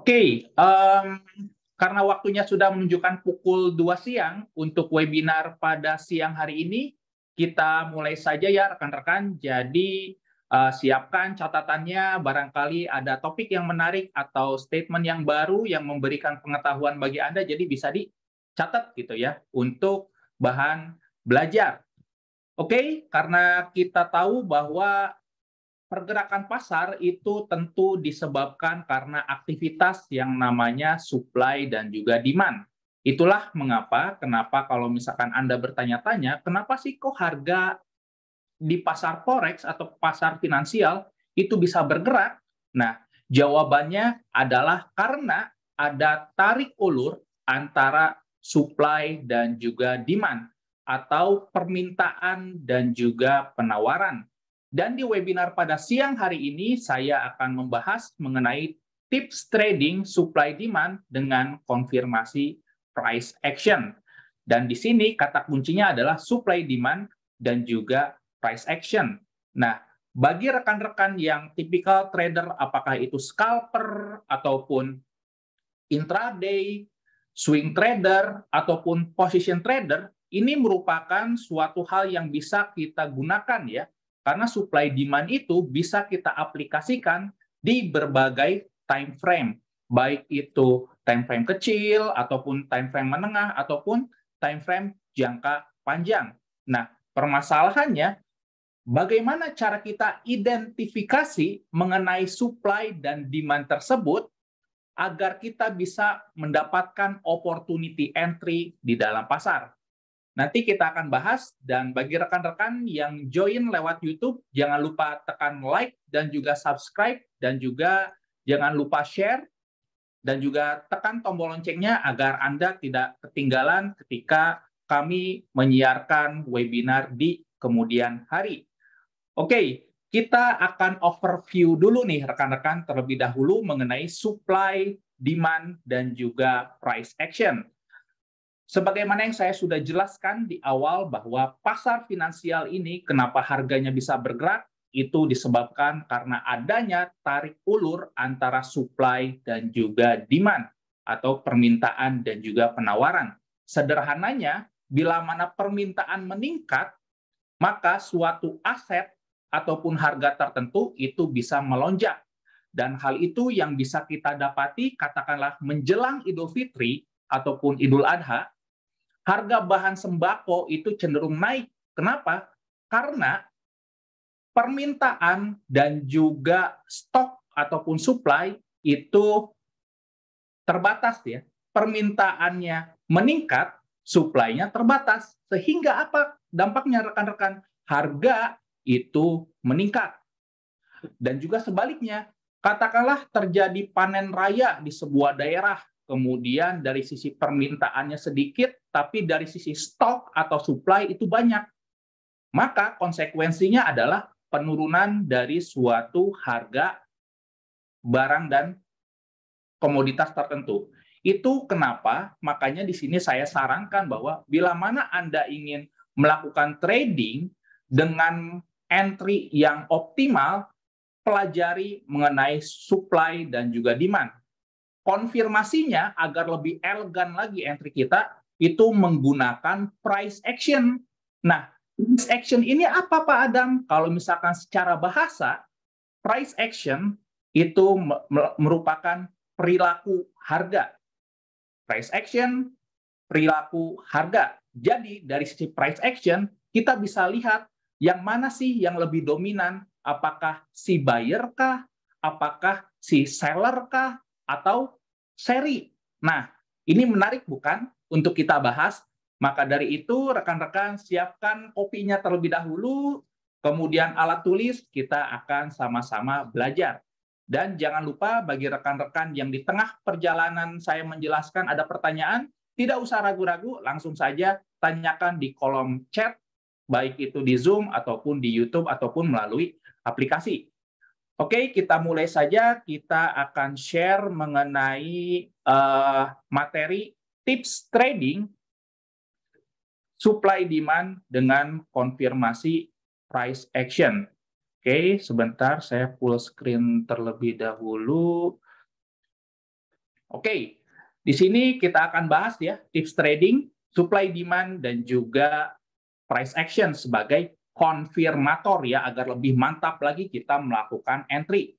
Oke, karena waktunya sudah menunjukkan pukul 2 siang untuk webinar pada siang hari ini, kita mulai saja ya rekan-rekan. Jadi, siapkan catatannya, barangkali ada topik yang menarik atau statement yang baru yang memberikan pengetahuan bagi Anda, jadi bisa dicatat gitu ya, untuk bahan belajar. Oke, karena kita tahu bahwa pergerakan pasar itu tentu disebabkan karena aktivitas yang namanya supply dan juga demand. Itulah kenapa kalau misalkan Anda bertanya-tanya, kenapa sih kok harga di pasar forex atau pasar finansial itu bisa bergerak? Nah, jawabannya adalah karena ada tarik ulur antara supply dan juga demand atau permintaan dan juga penawaran. Dan di webinar pada siang hari ini saya akan membahas mengenai tips trading supply demand dengan konfirmasi price action. Dan di sini kata kuncinya adalah supply demand dan juga price action. Nah, bagi rekan-rekan yang tipikal trader, apakah itu scalper ataupun intraday, swing trader, ataupun position trader, ini merupakan suatu hal yang bisa kita gunakan ya, karena supply demand itu bisa kita aplikasikan di berbagai time frame, baik itu time frame kecil, ataupun time frame menengah, ataupun time frame jangka panjang. Nah, permasalahannya, bagaimana cara kita identifikasi mengenai supply dan demand tersebut agar kita bisa mendapatkan opportunity entry di dalam pasar. Nanti kita akan bahas, dan bagi rekan-rekan yang join lewat YouTube, jangan lupa tekan like dan juga subscribe, dan juga jangan lupa share, dan juga tekan tombol loncengnya agar Anda tidak ketinggalan ketika kami menyiarkan webinar di kemudian hari. Oke, kita akan overview dulu nih rekan-rekan terlebih dahulu mengenai supply, demand, dan juga price action. Sebagaimana yang saya sudah jelaskan di awal bahwa pasar finansial ini kenapa harganya bisa bergerak, itu disebabkan karena adanya tarik ulur antara supply dan juga demand atau permintaan dan juga penawaran. Sederhananya, bila mana permintaan meningkat, maka suatu aset ataupun harga tertentu itu bisa melonjak. Dan hal itu yang bisa kita dapati katakanlah menjelang Idul Fitri ataupun Idul Adha, harga bahan sembako itu cenderung naik. Kenapa? Karena permintaan dan juga stok ataupun supply itu terbatas ya. Permintaannya meningkat, supply-nya terbatas. Sehingga apa dampaknya rekan-rekan? Harga itu meningkat. Dan juga sebaliknya, katakanlah terjadi panen raya di sebuah daerah, kemudian dari sisi permintaannya sedikit, tapi dari sisi stok atau supply itu banyak. Maka konsekuensinya adalah penurunan dari suatu harga barang dan komoditas tertentu. Itu kenapa makanya di sini saya sarankan bahwa bila mana Anda ingin melakukan trading dengan entry yang optimal, pelajari mengenai supply dan juga demand. Konfirmasinya agar lebih elegan lagi entry kita itu menggunakan price action. Nah, price action ini apa Pak Adam? Kalau misalkan secara bahasa, price action itu merupakan perilaku harga. Price action, perilaku harga. Jadi dari sisi price action, kita bisa lihat yang mana sih yang lebih dominan, apakah si buyer kah, apakah si seller kah, atau seri. Nah, ini menarik bukan untuk kita bahas? Maka dari itu, rekan-rekan siapkan kopinya terlebih dahulu, kemudian alat tulis, kita akan sama-sama belajar. Dan jangan lupa bagi rekan-rekan yang di tengah perjalanan saya menjelaskan ada pertanyaan, tidak usah ragu-ragu, langsung saja tanyakan di kolom chat, baik itu di Zoom ataupun di YouTube ataupun melalui aplikasi. Oke, kita mulai saja. Kita akan share mengenai materi tips trading supply demand dengan konfirmasi price action. Oke, sebentar saya full screen terlebih dahulu. Oke, di sini kita akan bahas ya tips trading, supply demand dan juga price action sebagai konfirmator ya agar lebih mantap lagi kita melakukan entry.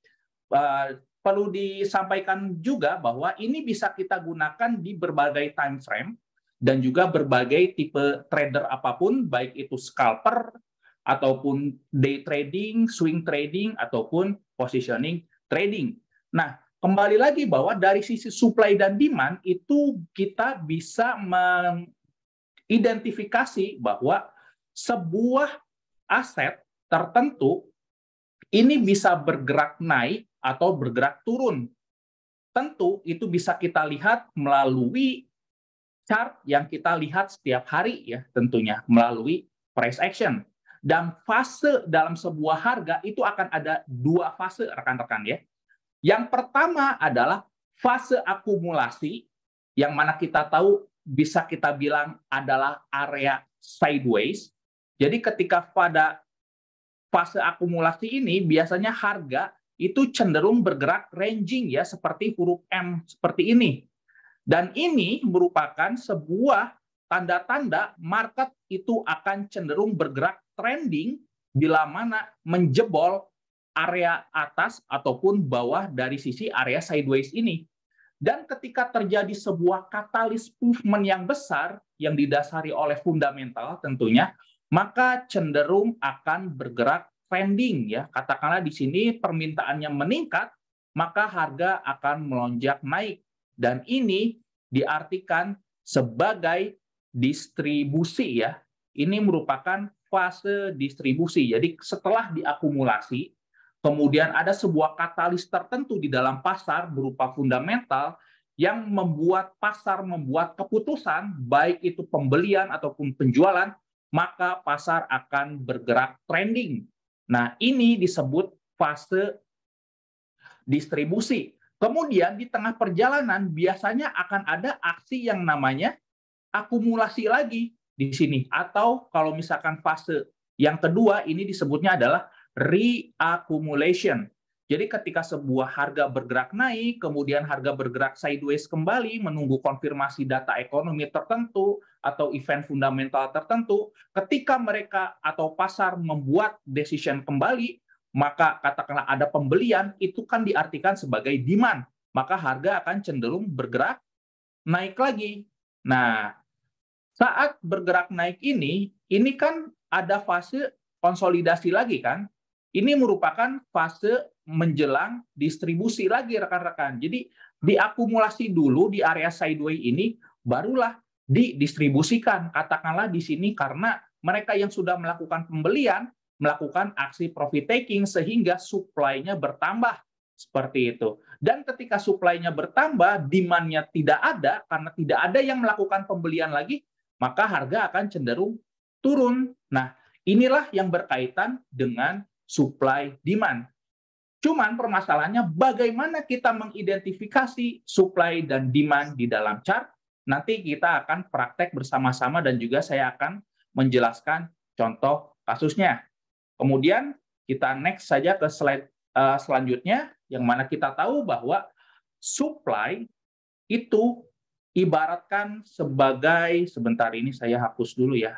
Perlu disampaikan juga bahwa ini bisa kita gunakan di berbagai time frame dan juga berbagai tipe trader apapun, baik itu scalper ataupun day trading, swing trading ataupun positioning trading. Nah, kembali lagi bahwa dari sisi supply dan demand itu kita bisa mengidentifikasi bahwa sebuah aset tertentu ini bisa bergerak naik atau bergerak turun. Tentu itu bisa kita lihat melalui chart yang kita lihat setiap hari ya, tentunya melalui price action. Dan fase dalam sebuah harga itu akan ada dua fase rekan-rekan ya. Yang pertama adalah fase akumulasi, yang mana kita tahu bisa kita bilang adalah area sideways. Jadi ketika pada fase akumulasi ini biasanya harga itu cenderung bergerak ranging ya seperti huruf M seperti ini. Dan ini merupakan sebuah tanda-tanda market itu akan cenderung bergerak trending bila mana menjebol area atas ataupun bawah dari sisi area sideways ini. Dan ketika terjadi sebuah katalis movement yang besar yang didasari oleh fundamental tentunya, maka cenderung akan bergerak trending ya. Katakanlah di sini permintaannya meningkat, maka harga akan melonjak naik. Dan ini diartikan sebagai distribusi ya. Ini merupakan fase distribusi. Jadi setelah diakumulasi, kemudian ada sebuah katalis tertentu di dalam pasar berupa fundamental yang membuat pasar membuat keputusan, baik itu pembelian ataupun penjualan, maka pasar akan bergerak trending. Nah, ini disebut fase distribusi. Kemudian di tengah perjalanan biasanya akan ada aksi yang namanya akumulasi lagi di sini. Atau kalau misalkan fase yang kedua ini disebutnya adalah reaccumulation. Jadi ketika sebuah harga bergerak naik, kemudian harga bergerak sideways kembali, menunggu konfirmasi data ekonomi tertentu atau event fundamental tertentu, ketika mereka atau pasar membuat decision kembali, maka katakanlah ada pembelian, itu kan diartikan sebagai demand. Maka harga akan cenderung bergerak naik lagi. Nah, saat bergerak naik ini kan ada fase konsolidasi lagi kan. Ini merupakan fase menjelang distribusi lagi rekan-rekan. Jadi diakumulasi dulu di area sideways ini, barulah didistribusikan. Katakanlah di sini karena mereka yang sudah melakukan pembelian, melakukan aksi profit taking sehingga supply-nya bertambah. Seperti itu. Dan ketika supply-nya bertambah, demand-nya tidak ada, karena tidak ada yang melakukan pembelian lagi, maka harga akan cenderung turun. Nah, inilah yang berkaitan dengan supply demand. Cuman permasalahannya bagaimana kita mengidentifikasi supply dan demand di dalam chart. Nanti kita akan praktek bersama-sama dan juga saya akan menjelaskan contoh kasusnya. Kemudian kita next saja ke slide selanjutnya, yang mana kita tahu bahwa supply itu ibaratkan sebagai, sebentar ini saya hapus dulu ya,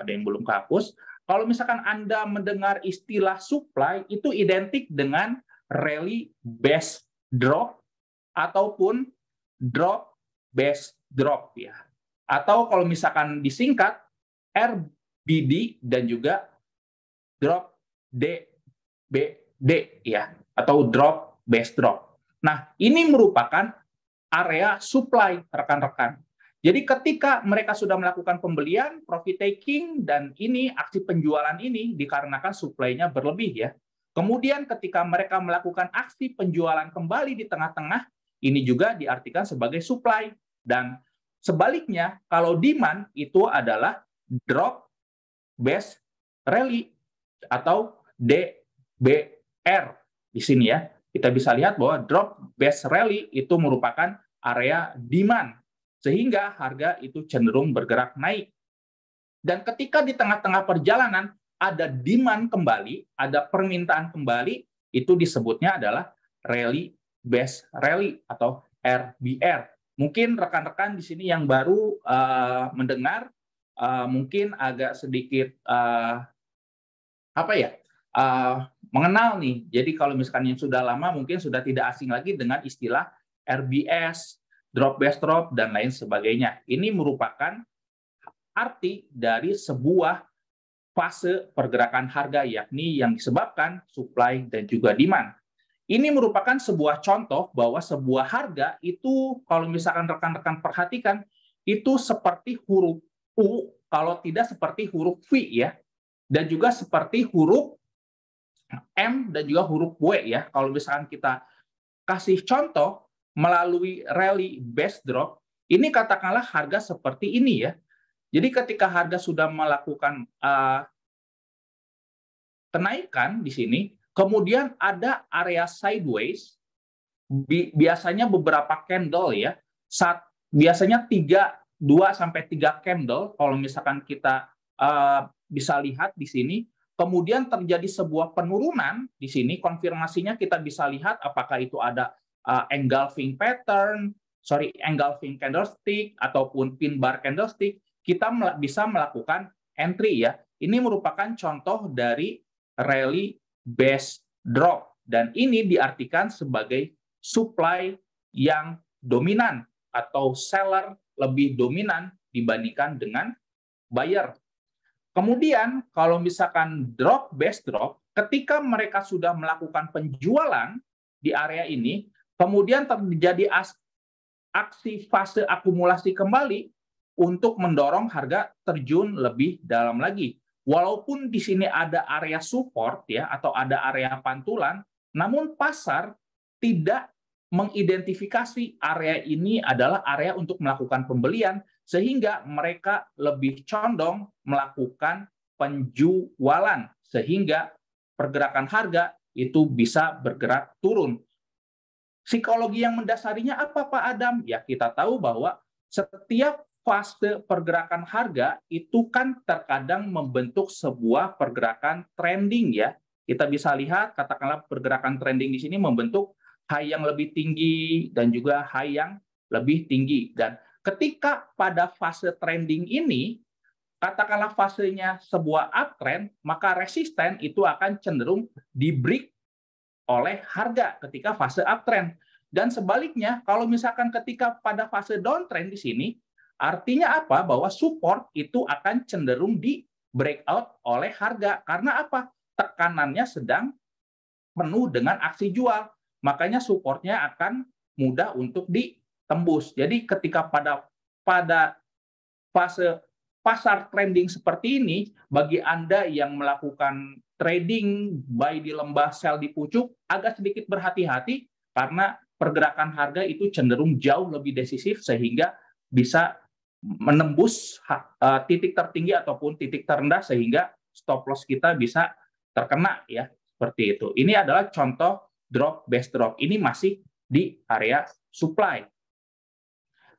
ada yang belum kehapus. Kalau misalkan Anda mendengar istilah supply, itu identik dengan rally based drop ataupun drop based drop ya. Atau kalau misalkan disingkat RBD dan juga drop DBD ya, atau drop based drop. Nah, ini merupakan area supply rekan-rekan. Jadi ketika mereka sudah melakukan pembelian, profit taking, dan ini aksi penjualan ini dikarenakan supply-nya berlebih ya. Kemudian ketika mereka melakukan aksi penjualan kembali di tengah-tengah, ini juga diartikan sebagai supply. Dan sebaliknya, kalau demand itu adalah drop based rally atau DBR di sini ya. Kita bisa lihat bahwa drop based rally itu merupakan area demand, sehingga harga itu cenderung bergerak naik. Dan ketika di tengah-tengah perjalanan ada demand kembali, ada permintaan kembali, itu disebutnya adalah rally based rally atau RBR. Mungkin rekan-rekan di sini yang baru mendengar, mungkin agak sedikit mengenal nih. Jadi kalau misalkan yang sudah lama mungkin sudah tidak asing lagi dengan istilah RBS, drop base drop, dan lain sebagainya. Ini merupakan arti dari sebuah fase pergerakan harga, yakni yang disebabkan supply dan juga demand. Ini merupakan sebuah contoh bahwa sebuah harga itu, kalau misalkan rekan-rekan perhatikan, itu seperti huruf U, kalau tidak seperti huruf V ya, dan juga seperti huruf M dan juga huruf W ya. Kalau misalkan kita kasih contoh melalui rally base drop, ini katakanlah harga seperti ini ya. Jadi ketika harga sudah melakukan kenaikan di sini, kemudian ada area sideways, biasanya beberapa candle ya, biasanya 2 sampai 3 candle kalau misalkan kita bisa lihat di sini. Kemudian terjadi sebuah penurunan di sini, konfirmasinya kita bisa lihat apakah itu ada engulfing candlestick ataupun pin bar candlestick, kita bisa melakukan entry ya. Ini merupakan contoh dari rally base drop, dan ini diartikan sebagai supply yang dominan atau seller lebih dominan dibandingkan dengan buyer. Kemudian kalau misalkan drop base drop, ketika mereka sudah melakukan penjualan di area ini, kemudian terjadi aksi fase akumulasi kembali untuk mendorong harga terjun lebih dalam lagi. Walaupun di sini ada area support ya, atau ada area pantulan, namun pasar tidak mengidentifikasi area ini adalah area untuk melakukan pembelian, sehingga mereka lebih condong melakukan penjualan, sehingga pergerakan harga itu bisa bergerak turun. Psikologi yang mendasarinya apa, Pak Adam? Ya, kita tahu bahwa setiap fase pergerakan harga itu kan terkadang membentuk sebuah pergerakan trending ya. Kita bisa lihat, katakanlah pergerakan trending di sini membentuk high yang lebih tinggi dan juga high yang lebih tinggi. Dan ketika pada fase trending ini, katakanlah fasenya sebuah uptrend, maka resisten itu akan cenderung di-break oleh harga ketika fase uptrend. Dan sebaliknya, kalau misalkan ketika pada fase downtrend di sini, artinya apa? Bahwa support itu akan cenderung di-breakout oleh harga. Karena apa? Tekanannya sedang penuh dengan aksi jual. Makanya supportnya akan mudah untuk ditembus. Jadi ketika pada fase pasar trending seperti ini, bagi Anda yang melakukan trading buy di lembah, sell di pucuk, agak sedikit berhati-hati karena pergerakan harga itu cenderung jauh lebih decisif sehingga bisa menembus titik tertinggi ataupun titik terendah sehingga stop loss kita bisa terkena ya, seperti itu. Ini adalah contoh drop base drop. Ini masih di area supply.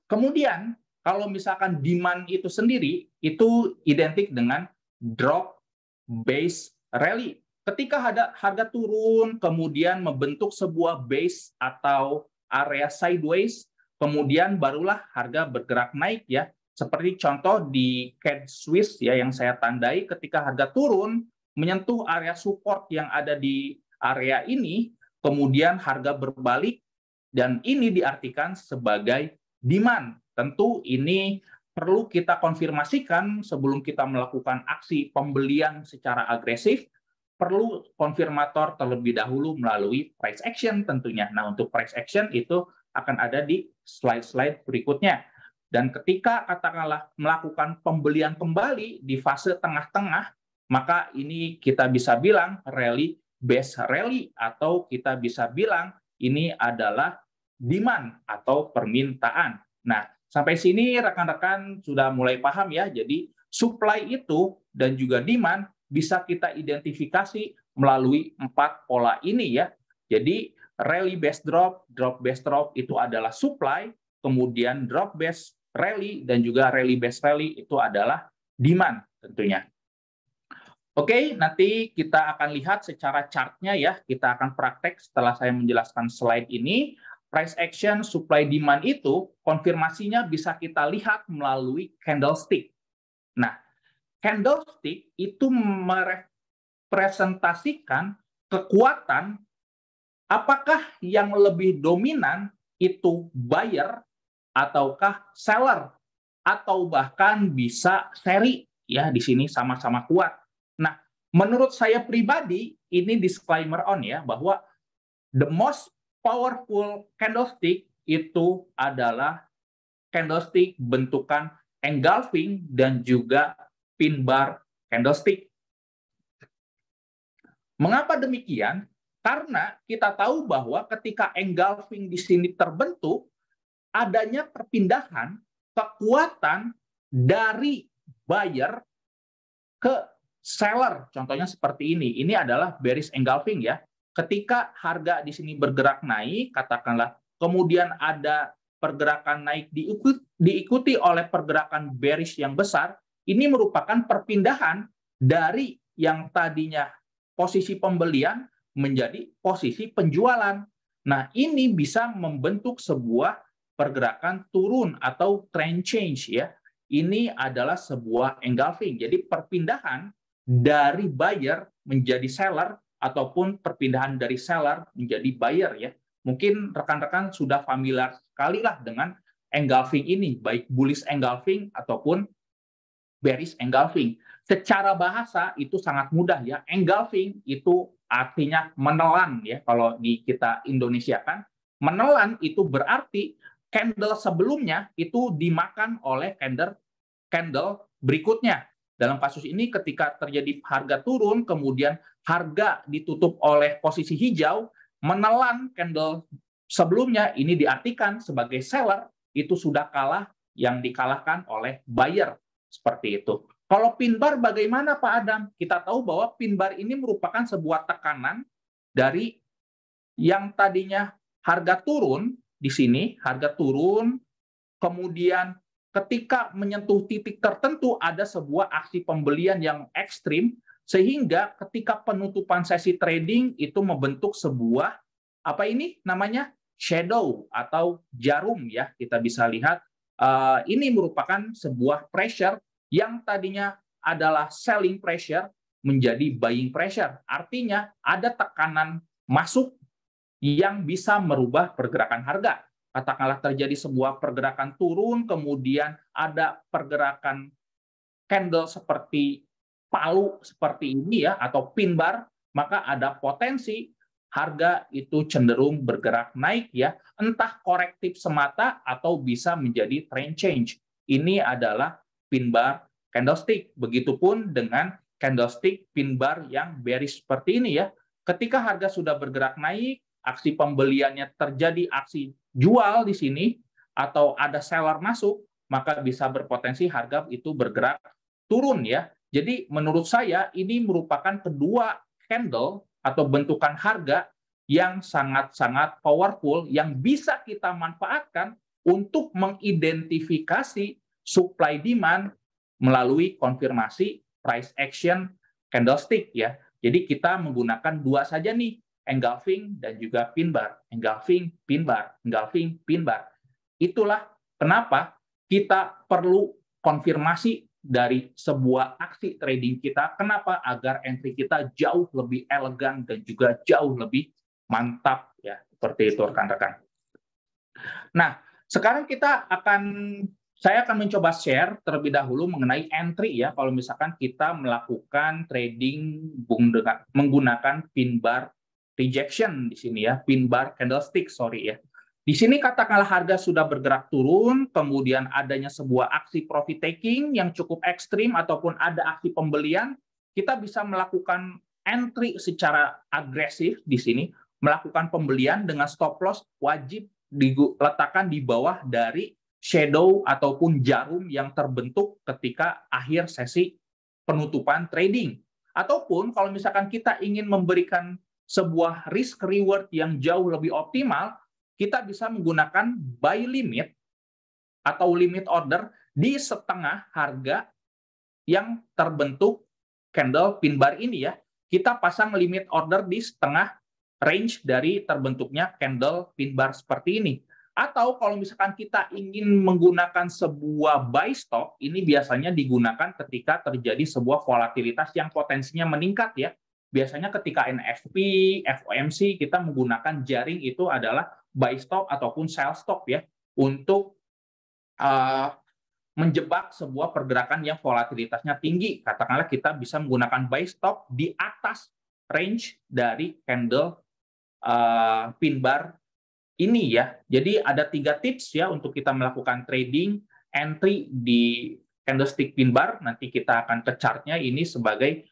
Kemudian kalau misalkan demand itu sendiri, itu identik dengan drop base rally. Ketika harga turun, kemudian membentuk sebuah base atau area sideways, kemudian barulah harga bergerak naik ya. Seperti contoh di CAD Swiss ya, yang saya tandai, ketika harga turun, menyentuh area support yang ada di area ini, kemudian harga berbalik, dan ini diartikan sebagai demand. Tentu ini perlu kita konfirmasikan sebelum kita melakukan aksi pembelian secara agresif, perlu konfirmator terlebih dahulu melalui price action tentunya. Nah, untuk price action itu akan ada di slide-slide berikutnya. Dan ketika katakanlah melakukan pembelian kembali di fase tengah-tengah, maka ini kita bisa bilang rally base rally, atau kita bisa bilang ini adalah demand atau permintaan. Nah, sampai sini rekan-rekan sudah mulai paham ya. Jadi supply itu dan juga demand bisa kita identifikasi melalui 4 pola ini ya. Jadi rally base drop, drop base drop itu adalah supply, kemudian drop base rally dan juga rally base rally itu adalah demand tentunya. Oke, nanti kita akan lihat secara chartnya ya. Kita akan praktek setelah saya menjelaskan slide ini. price action, supply demand itu konfirmasinya bisa kita lihat melalui candlestick. Nah, candlestick itu merepresentasikan kekuatan apakah yang lebih dominan itu buyer ataukah seller atau bahkan bisa seri ya di sini sama-sama kuat. Nah, menurut saya pribadi ini disclaimer on ya bahwa the most powerful candlestick itu adalah candlestick bentukan engulfing dan juga pin bar candlestick. Mengapa demikian? Karena kita tahu bahwa ketika engulfing di sini terbentuk, adanya perpindahan kekuatan dari buyer ke seller. Contohnya seperti ini. Ini adalah bearish engulfing ya. Ketika harga di sini bergerak naik, katakanlah, kemudian ada pergerakan naik diikuti oleh pergerakan bearish yang besar, ini merupakan perpindahan dari yang tadinya posisi pembelian menjadi posisi penjualan. Nah, ini bisa membentuk sebuah pergerakan turun atau trend change ya. Ini adalah sebuah engulfing. Jadi perpindahan dari buyer menjadi seller ataupun perpindahan dari seller menjadi buyer ya. Mungkin rekan-rekan sudah familiar sekali lah dengan engulfing ini, baik bullish engulfing ataupun bearish engulfing. Secara bahasa itu sangat mudah ya. Engulfing itu artinya menelan ya kalau di kita Indonesia kan. Menelan itu berarti candle sebelumnya itu dimakan oleh candle berikutnya. Dalam kasus ini ketika terjadi harga turun, kemudian harga ditutup oleh posisi hijau, menelan candle sebelumnya, ini diartikan sebagai seller, itu sudah kalah, yang dikalahkan oleh buyer. Seperti itu. Kalau pin bar bagaimana Pak Adam? Kita tahu bahwa pin bar ini merupakan sebuah tekanan dari yang tadinya harga turun, di sini harga turun, kemudian ketika menyentuh titik tertentu ada sebuah aksi pembelian yang ekstrim, sehingga ketika penutupan sesi trading itu membentuk sebuah, apa ini namanya, shadow atau jarum ya, kita bisa lihat. Ini merupakan sebuah pressure yang tadinya adalah selling pressure menjadi buying pressure. Artinya ada tekanan masuk yang bisa merubah pergerakan harga. Katakanlah terjadi sebuah pergerakan turun, kemudian ada pergerakan candle seperti palu seperti ini ya, atau pin bar, maka ada potensi harga itu cenderung bergerak naik ya, entah korektif semata atau bisa menjadi trend change. Ini adalah pin bar candlestick. Begitupun dengan candlestick pin bar yang bearish seperti ini ya. Ketika harga sudah bergerak naik, aksi pembeliannya terjadi aksi jual di sini atau ada seller masuk, maka bisa berpotensi harga itu bergerak turun ya. Jadi menurut saya ini merupakan kedua candle atau bentukan harga yang sangat-sangat powerful yang bisa kita manfaatkan untuk mengidentifikasi supply demand melalui konfirmasi price action candlestick ya. Jadi kita menggunakan dua saja nih, engulfing dan juga pin bar, engulfing, pin bar, engulfing, pin bar. Itulah kenapa kita perlu konfirmasi dari sebuah aksi trading kita. Kenapa? Agar entry kita jauh lebih elegan dan juga jauh lebih mantap ya, seperti itu rekan-rekan. Nah, sekarang saya akan mencoba share terlebih dahulu mengenai entry ya, kalau misalkan kita melakukan trading menggunakan pin bar rejection di sini ya, pin bar candlestick, sorry ya. Di sini katakanlah harga sudah bergerak turun, kemudian adanya sebuah aksi profit taking yang cukup ekstrim ataupun ada aksi pembelian, kita bisa melakukan entry secara agresif di sini, melakukan pembelian dengan stop loss wajib diletakkan di bawah dari shadow ataupun jarum yang terbentuk ketika akhir sesi penutupan trading. Ataupun kalau misalkan kita ingin memberikan sebuah risk reward yang jauh lebih optimal, kita bisa menggunakan buy limit atau limit order di setengah harga yang terbentuk candle pin bar ini ya. Kita pasang limit order di setengah range dari terbentuknya candle pin bar seperti ini. Atau kalau misalkan kita ingin menggunakan sebuah buy stop, ini biasanya digunakan ketika terjadi sebuah volatilitas yang potensinya meningkat ya. Biasanya ketika NFP, FOMC, kita menggunakan jaring itu adalah buy stop ataupun sell stop ya, untuk menjebak sebuah pergerakan yang volatilitasnya tinggi. Katakanlah kita bisa menggunakan buy stop di atas range dari candle pin bar ini ya. Jadi ada 3 tips ya untuk kita melakukan trading entry di candlestick pin bar. Nanti kita akan ke chartnya, ini sebagai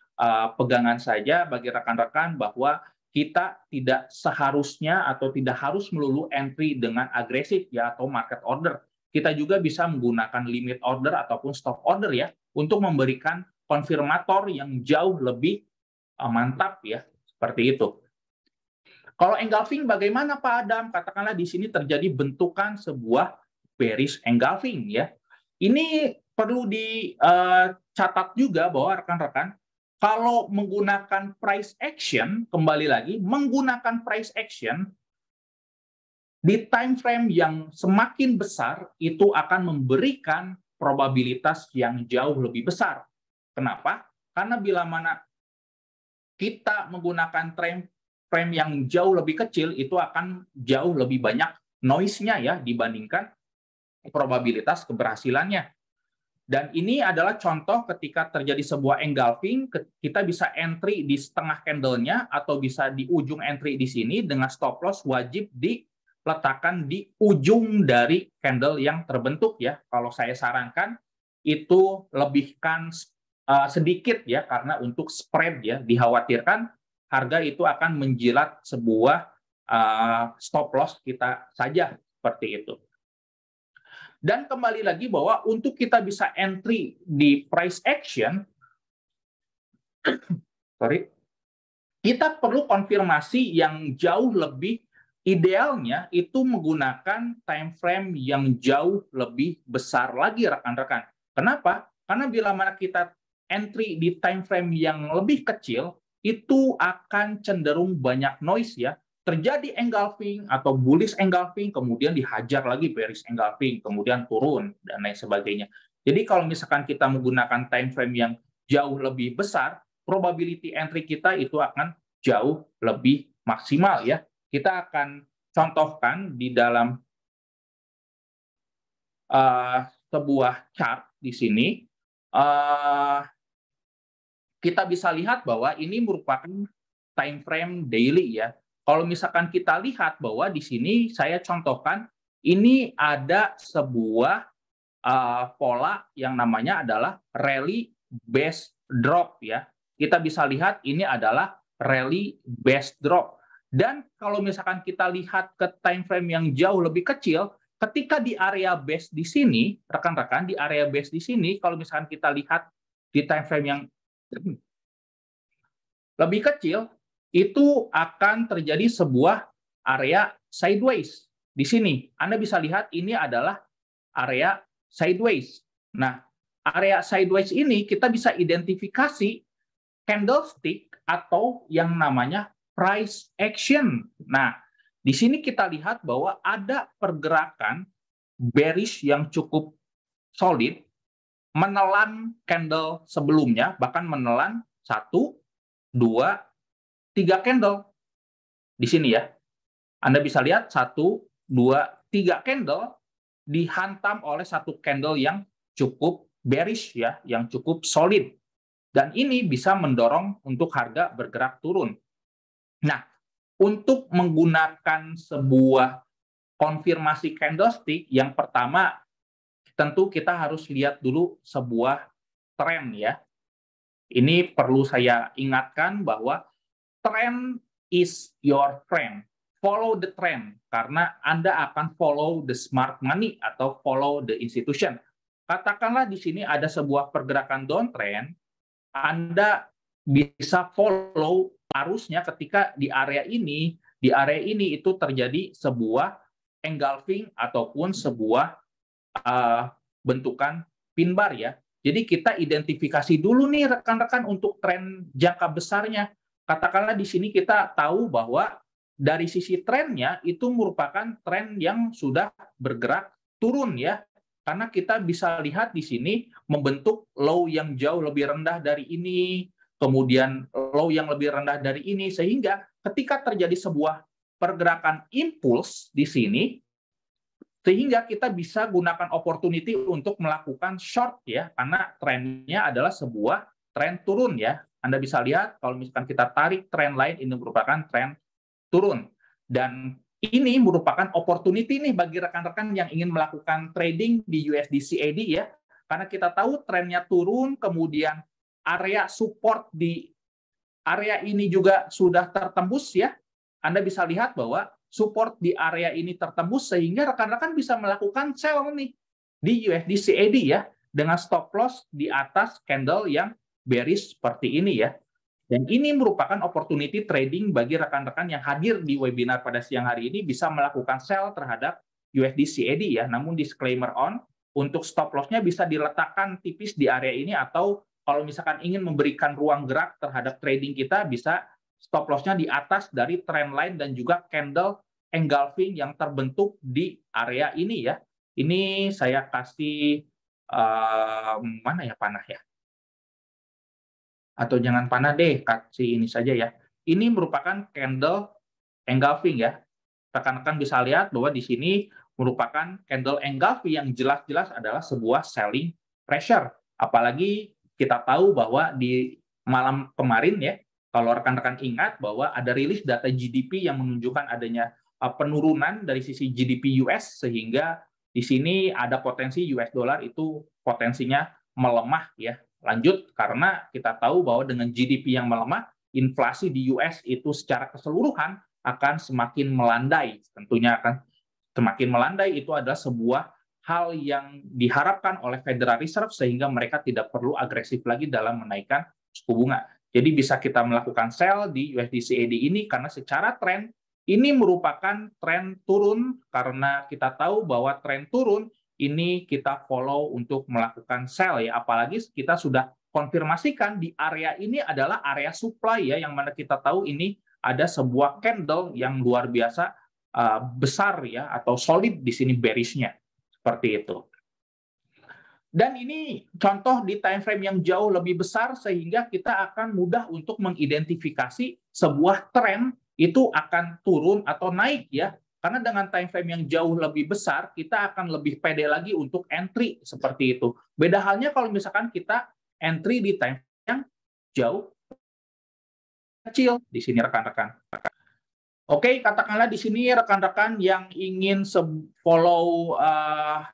pegangan saja bagi rekan-rekan bahwa kita tidak seharusnya atau tidak harus melulu entry dengan agresif ya atau market order. Kita juga bisa menggunakan limit order ataupun stop order ya untuk memberikan konfirmator yang jauh lebih mantap ya, seperti itu. Kalau engulfing bagaimana Pak Adam? Katakanlah di sini terjadi bentukan sebuah bearish engulfing ya. Ini perlu dicatat juga bahwa rekan-rekan, kalau menggunakan price action, kembali lagi menggunakan price action di time frame yang semakin besar itu akan memberikan probabilitas yang jauh lebih besar. Kenapa? Karena bila mana kita menggunakan frame yang jauh lebih kecil, itu akan jauh lebih banyak noise-nya ya dibandingkan probabilitas keberhasilannya. Dan ini adalah contoh ketika terjadi sebuah engulfing, kita bisa entry di setengah candle-nya atau bisa di ujung entry di sini dengan stop loss wajib diletakkan di ujung dari candle yang terbentuk ya. Kalau saya sarankan itu lebihkan sedikit ya, karena untuk spread ya dikhawatirkan harga itu akan menjilat sebuah stop loss kita saja, seperti itu. Dan kembali lagi bahwa untuk kita bisa entry di price action, kita perlu konfirmasi yang jauh lebih idealnya itu menggunakan time frame yang jauh lebih besar lagi rekan-rekan. Kenapa? Karena bila mana kita entry di time frame yang lebih kecil, itu akan cenderung banyak noise ya. Terjadi engulfing atau bullish engulfing, kemudian dihajar lagi bearish engulfing, kemudian turun, dan lain sebagainya. Jadi kalau misalkan kita menggunakan time frame yang jauh lebih besar, probability entry kita itu akan jauh lebih maksimal ya. Kita akan contohkan di dalam sebuah chart di sini. Kita bisa lihat bahwa ini merupakan time frame daily ya. Kalau misalkan kita lihat bahwa di sini saya contohkan, ini ada sebuah pola yang namanya adalah rally based drop ya. Kita bisa lihat ini adalah rally based drop. Dan kalau misalkan kita lihat ke time frame yang jauh lebih kecil, ketika di area base di sini, rekan-rekan, di area base di sini, kalau misalkan kita lihat di time frame yang lebih kecil, itu akan terjadi sebuah area sideways. Di sini, Anda bisa lihat ini adalah area sideways. Nah, area sideways ini kita bisa identifikasi candlestick atau yang namanya price action. Nah, di sini kita lihat bahwa ada pergerakan bearish yang cukup solid, menelan candle sebelumnya, bahkan menelan 1, 2, 3 candle. Di sini ya. Anda bisa lihat 1, 2, 3 candle dihantam oleh satu candle yang cukup bearish ya, yang cukup solid. Dan ini bisa mendorong untuk harga bergerak turun. Nah, untuk menggunakan sebuah konfirmasi candlestick, yang pertama tentu kita harus lihat dulu sebuah tren ya. Ini perlu saya ingatkan bahwa trend is your friend. Follow the trend, karena Anda akan follow the smart money atau follow the institution. Katakanlah di sini ada sebuah pergerakan downtrend, Anda bisa follow arusnya ketika di area ini itu terjadi sebuah engulfing ataupun sebuah bentukan pin bar ya. Jadi kita identifikasi dulu nih rekan-rekan untuk tren jangka besarnya. Katakanlah di sini kita tahu bahwa dari sisi trennya itu merupakan tren yang sudah bergerak turun ya. Karena kita bisa lihat di sini membentuk low yang jauh lebih rendah dari ini, kemudian low yang lebih rendah dari ini, sehingga ketika terjadi sebuah pergerakan impuls di sini, sehingga kita bisa gunakan opportunity untuk melakukan short ya, karena trennya adalah sebuah tren turun ya. Anda bisa lihat kalau misalkan kita tarik tren lain, ini merupakan tren turun. Dan ini merupakan opportunity nih bagi rekan-rekan yang ingin melakukan trading di USD CAD ya. Karena kita tahu trennya turun, kemudian area support di area ini juga sudah tertembus ya. Anda bisa lihat bahwa support di area ini tertembus sehingga rekan-rekan bisa melakukan sell nih di USD CAD ya dengan stop loss di atas candle yang bearish seperti ini ya. Dan ini merupakan opportunity trading bagi rekan-rekan yang hadir di webinar pada siang hari ini bisa melakukan sell terhadap USD CAD ya. Namun disclaimer untuk stop loss-nya bisa diletakkan tipis di area ini, atau kalau misalkan ingin memberikan ruang gerak terhadap trading kita, bisa stop loss-nya di atas dari trend line dan juga candle engulfing yang terbentuk di area ini ya. Ini saya kasih mana ya panah ya? Atau jangan panah deh, kasih ini saja ya. Ini merupakan candle engulfing ya. Rekan-rekan bisa lihat bahwa di sini merupakan candle engulfing yang jelas-jelas adalah sebuah selling pressure. Apalagi kita tahu bahwa di malam kemarin ya, kalau rekan-rekan ingat bahwa ada rilis data GDP yang menunjukkan adanya penurunan dari sisi GDP US, sehingga di sini ada potensi US dollar itu potensinya melemah ya. Lanjut, karena kita tahu bahwa dengan GDP yang melemah, inflasi di US itu secara keseluruhan akan semakin melandai. Tentunya akan semakin melandai, itu adalah sebuah hal yang diharapkan oleh Federal Reserve sehingga mereka tidak perlu agresif lagi dalam menaikkan suku bunga. Jadi bisa kita melakukan sell di USD CAD ini karena secara tren ini merupakan tren turun, karena kita tahu bahwa tren turun ini kita follow untuk melakukan sell ya, apalagi kita sudah konfirmasikan di area ini adalah area supply ya, yang mana kita tahu ini ada sebuah candle yang luar biasa besar ya, atau solid di sini bearish-nya seperti itu. Dan ini contoh di time frame yang jauh lebih besar, sehingga kita akan mudah untuk mengidentifikasi sebuah tren itu akan turun atau naik ya. Karena dengan time frame yang jauh lebih besar, kita akan lebih pede lagi untuk entry seperti itu. Beda halnya kalau misalkan kita entry di time frame yang jauh kecil di sini rekan-rekan. Oke, katakanlah di sini rekan-rekan yang ingin follow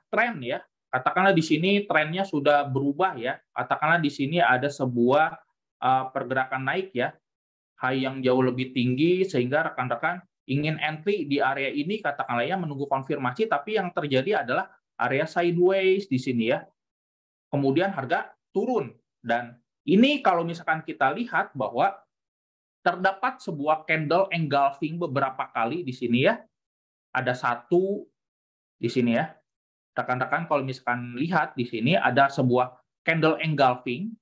tren ya. Katakanlah di sini trennya sudah berubah ya. Katakanlah di sini ada sebuah pergerakan naik ya, high yang jauh lebih tinggi, sehingga rekan-rekan ingin entry di area ini, katakanlah ya, menunggu konfirmasi, tapi yang terjadi adalah area sideways di sini ya. Kemudian harga turun, dan ini kalau misalkan kita lihat bahwa terdapat sebuah candle engulfing beberapa kali di sini ya. Ada satu di sini ya. Rekan-rekan kalau misalkan lihat di sini ada sebuah candle engulfing.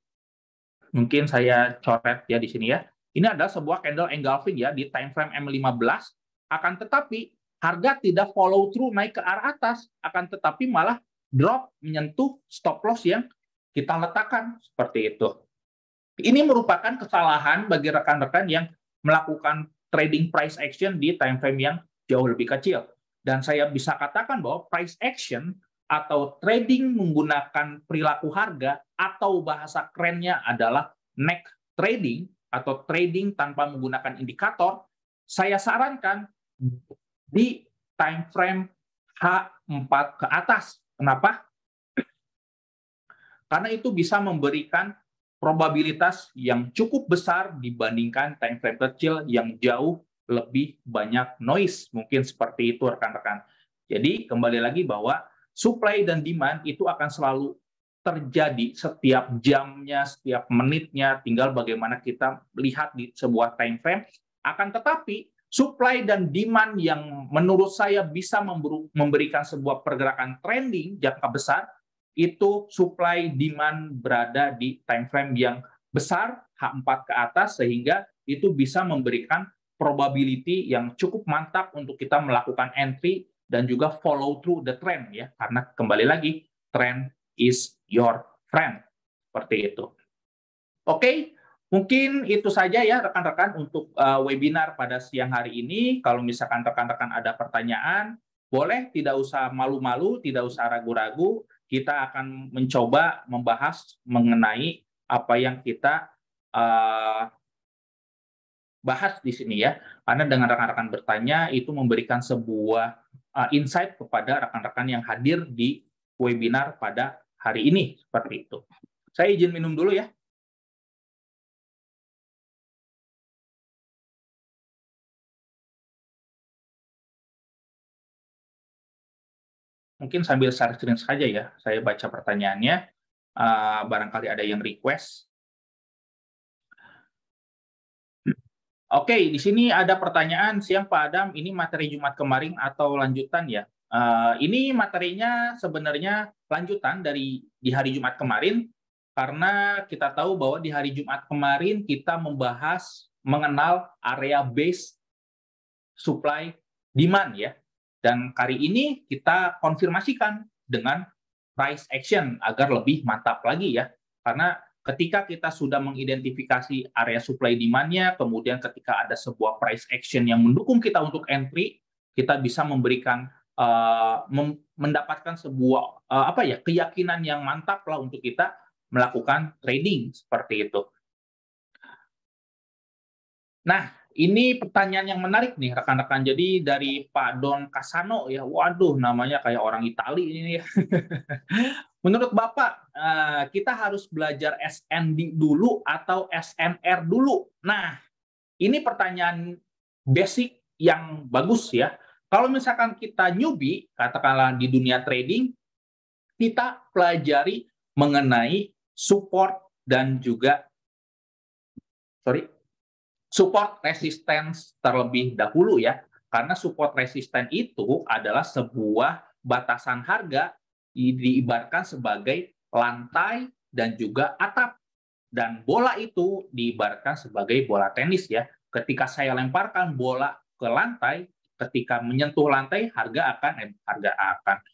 Mungkin saya coret ya di sini ya. Ini adalah sebuah candle engulfing ya di time frame M15, akan tetapi harga tidak follow through naik ke arah atas, akan tetapi malah drop menyentuh stop loss yang kita letakkan seperti itu. Ini merupakan kesalahan bagi rekan-rekan yang melakukan trading price action di time frame yang jauh lebih kecil. Dan saya bisa katakan bahwa price action atau trading menggunakan perilaku harga, atau bahasa kerennya adalah neck trading atau trading tanpa menggunakan indikator, saya sarankan di time frame H4 ke atas. Kenapa? Karena itu bisa memberikan probabilitas yang cukup besar dibandingkan time frame kecil yang jauh lebih banyak noise. Mungkin seperti itu rekan-rekan. Jadi kembali lagi bahwa supply dan demand itu akan selalu terjadi setiap jamnya, setiap menitnya, tinggal bagaimana kita lihat di sebuah time frame. Akan tetapi supply dan demand yang menurut saya bisa memberikan sebuah pergerakan trending jangka besar, itu supply demand berada di time frame yang besar, H4 ke atas, sehingga itu bisa memberikan probability yang cukup mantap untuk kita melakukan entry dan juga follow through the trend ya, karena kembali lagi trend is your friend, seperti itu. Oke, mungkin itu saja ya rekan-rekan untuk webinar pada siang hari ini. Kalau misalkan rekan-rekan ada pertanyaan, boleh, tidak usah malu-malu, tidak usah ragu-ragu. Kita akan mencoba membahas mengenai apa yang kita bahas di sini ya. Karena dengan rekan-rekan bertanya itu memberikan sebuah insight kepada rekan-rekan yang hadir di webinar pada hari ini, seperti itu. Saya izin minum dulu ya. Mungkin sambil share screen saja ya, saya baca pertanyaannya, barangkali ada yang request. Oke, di sini ada pertanyaan, siang Pak Adam, ini materi Jumat kemarin atau lanjutan ya? Ini materinya sebenarnya lanjutan dari di hari Jumat kemarin, karena kita tahu bahwa di hari Jumat kemarin kita membahas mengenal area base supply demand ya. Dan kali ini kita konfirmasikan dengan price action agar lebih mantap lagi ya. Karena ketika kita sudah mengidentifikasi area supply demand-nya, kemudian ketika ada sebuah price action yang mendukung kita untuk entry, kita bisa memberikan mendapatkan sebuah keyakinan yang mantap lah untuk kita melakukan trading seperti itu. Nah, ini pertanyaan yang menarik nih rekan-rekan. Jadi dari Pak Don Casano ya, waduh namanya kayak orang Itali ini ya. Menurut Bapak, kita harus belajar SND dulu atau SNR dulu? Nah, ini pertanyaan basic yang bagus ya. Kalau misalkan kita newbie, katakanlah di dunia trading, kita pelajari mengenai support dan juga support resistance terlebih dahulu ya. Karena support resistance itu adalah sebuah batasan harga diibaratkan sebagai lantai dan juga atap. Dan bola itu diibaratkan sebagai bola tenis ya. Ketika saya lemparkan bola ke lantai, ketika menyentuh lantai,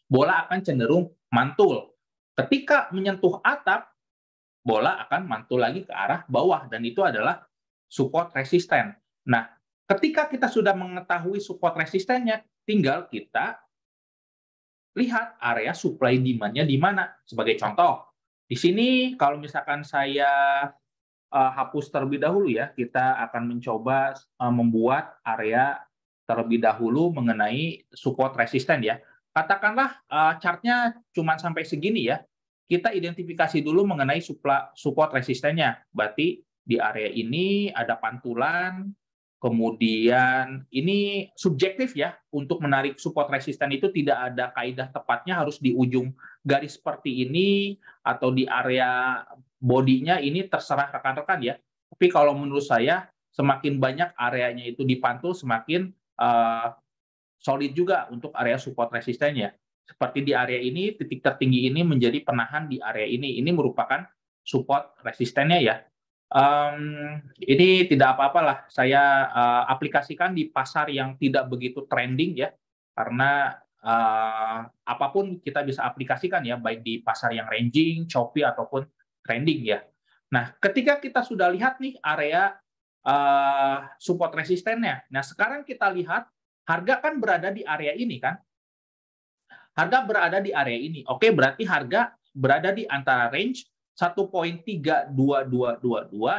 bola akan cenderung mantul. Ketika menyentuh atap, bola akan mantul lagi ke arah bawah, dan itu adalah support resisten. Nah, ketika kita sudah mengetahui support resistennya, tinggal kita lihat area supply demand-nya di mana. Sebagai contoh, di sini kalau misalkan saya hapus terlebih dahulu ya, kita akan mencoba membuat area terlebih dahulu mengenai support resisten ya. Katakanlah chartnya cuma sampai segini ya, kita identifikasi dulu mengenai support resistennya. Berarti di area ini ada pantulan, kemudian ini subjektif ya, untuk menarik support resisten itu tidak ada kaidah tepatnya harus di ujung garis seperti ini atau di area bodinya, ini terserah rekan-rekan ya. Tapi kalau menurut saya semakin banyak areanya itu dipantul, semakin solid juga untuk area support resistennya. Seperti di area ini, titik tertinggi ini menjadi penahan di area ini. Ini merupakan support resistennya ya. Ini tidak apa-apalah saya aplikasikan di pasar yang tidak begitu trending ya, karena apapun kita bisa aplikasikan ya, baik di pasar yang ranging, choppy ataupun trending ya. Nah, ketika kita sudah lihat nih area support resistennya, nah sekarang kita lihat harga kan berada di area ini kan, harga berada di area ini. Oke, berarti harga berada di antara range 1.32222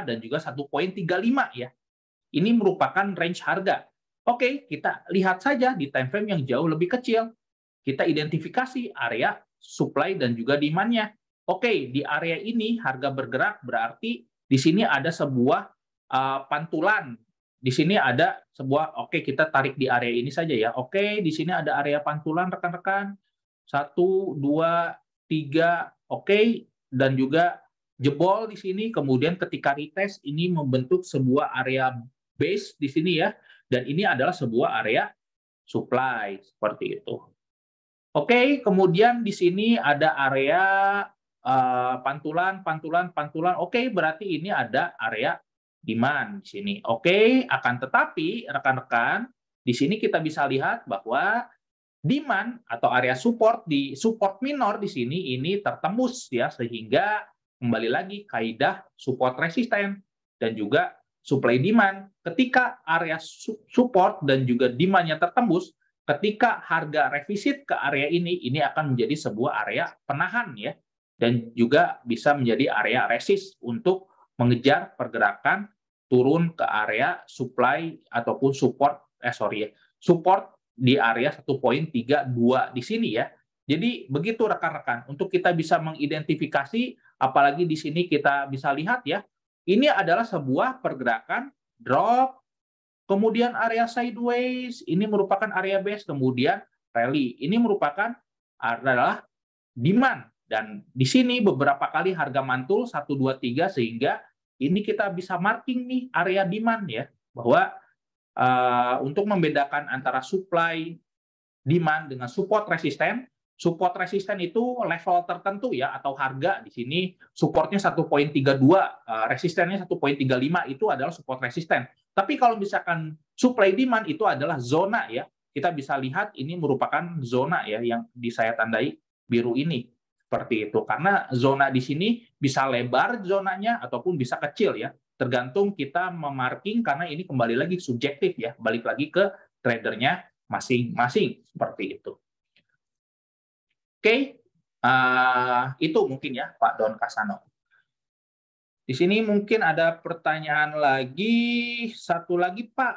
dan juga 1.35 ya. Ini merupakan range harga. Oke, kita lihat saja di time frame yang jauh lebih kecil. Kita identifikasi area supply dan juga demand-nya. Oke, di area ini harga bergerak, berarti di sini ada sebuah pantulan. Di sini ada sebuah, oke kita tarik di area ini saja ya. Oke, di sini ada area pantulan rekan-rekan. 1, 2, 3, oke, dan juga jebol di sini. Kemudian ketika retest ini membentuk sebuah area base di sini ya, dan ini adalah sebuah area supply seperti itu. Oke, kemudian di sini ada area pantulan. Oke, berarti ini ada area demand di sini. Oke, akan tetapi rekan-rekan, di sini kita bisa lihat bahwa demand atau area support di support minor di sini ini tertembus ya, sehingga kembali lagi kaidah support resisten dan juga supply demand. Ketika area support dan juga demand-nya tertembus, ketika harga revisit ke area ini akan menjadi sebuah area penahan ya, dan juga bisa menjadi area resist untuk mengejar pergerakan turun ke area supply ataupun support di area 1.32 di sini ya. Jadi begitu rekan-rekan, untuk kita bisa mengidentifikasi, apalagi di sini kita bisa lihat ya, ini adalah sebuah pergerakan drop, kemudian area sideways, ini merupakan area base, kemudian rally. Ini merupakan adalah demand. Dan di sini beberapa kali harga mantul 1, 2, 3, sehingga ini kita bisa marking nih area demand ya, bahwa untuk membedakan antara supply demand dengan support resisten. Support resisten itu level tertentu ya, atau harga di sini supportnya 1.32, resistennya 1.35, itu adalah support resisten. Tapi kalau misalkan supply demand itu adalah zona ya, kita bisa lihat ini merupakan zona ya, yang saya tandai biru ini. Seperti itu. Karena zona di sini bisa lebar zonanya ataupun bisa kecil ya, tergantung kita memarking, karena ini kembali lagi subjektif ya, balik lagi ke tradernya masing-masing, seperti itu. Oke, itu mungkin ya Pak Don Kasano. Di sini mungkin ada pertanyaan lagi, satu lagi Pak.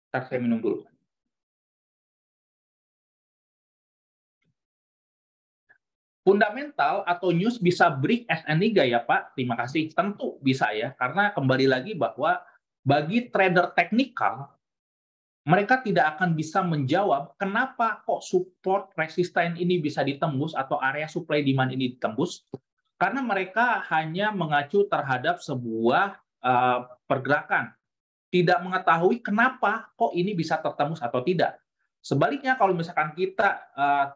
Ntar saya minum dulu. Fundamental atau news bisa break SN3 ya Pak? Terima kasih. Tentu bisa ya, karena kembali lagi bahwa bagi trader teknikal, mereka tidak akan bisa menjawab kenapa kok support resisten ini bisa ditembus atau area supply demand ini ditembus, karena mereka hanya mengacu terhadap sebuah pergerakan, tidak mengetahui kenapa kok ini bisa tertembus atau tidak. Sebaliknya kalau misalkan kita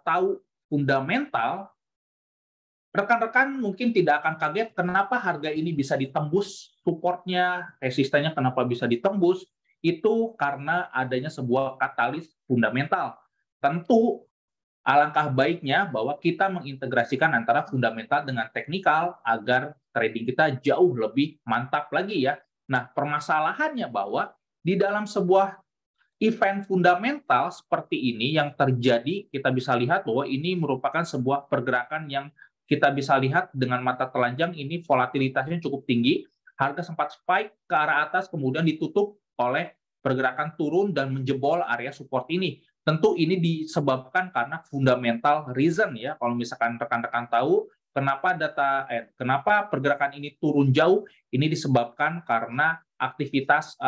tahu fundamental, rekan-rekan mungkin tidak akan kaget kenapa harga ini bisa ditembus supportnya, resistennya kenapa bisa ditembus, itu karena adanya sebuah katalis fundamental. Tentu alangkah baiknya bahwa kita mengintegrasikan antara fundamental dengan teknikal agar trading kita jauh lebih mantap lagi ya. Nah, permasalahannya bahwa di dalam sebuah event fundamental seperti ini yang terjadi, kita bisa lihat bahwa ini merupakan sebuah pergerakan yang kita bisa lihat dengan mata telanjang, ini volatilitasnya cukup tinggi, harga sempat spike ke arah atas, kemudian ditutup oleh pergerakan turun dan menjebol area support ini. Tentu ini disebabkan karena fundamental reason ya. Kalau misalkan rekan-rekan tahu kenapa pergerakan ini turun jauh, ini disebabkan karena aktivitas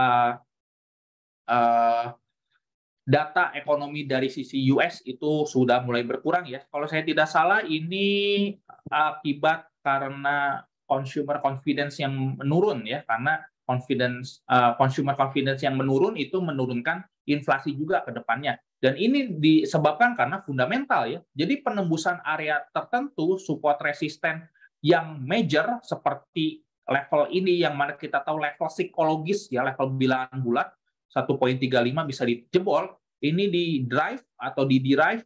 data ekonomi dari sisi US itu sudah mulai berkurang ya. Kalau saya tidak salah ini akibat karena consumer confidence yang menurun ya, karena consumer confidence yang menurun itu menurunkan inflasi juga ke depannya. Dan ini disebabkan karena fundamental ya. Jadi penembusan area tertentu support resisten yang major seperti level ini yang mana kita tahu level psikologis ya, level bilangan bulat 1.35 bisa dijebol, ini derive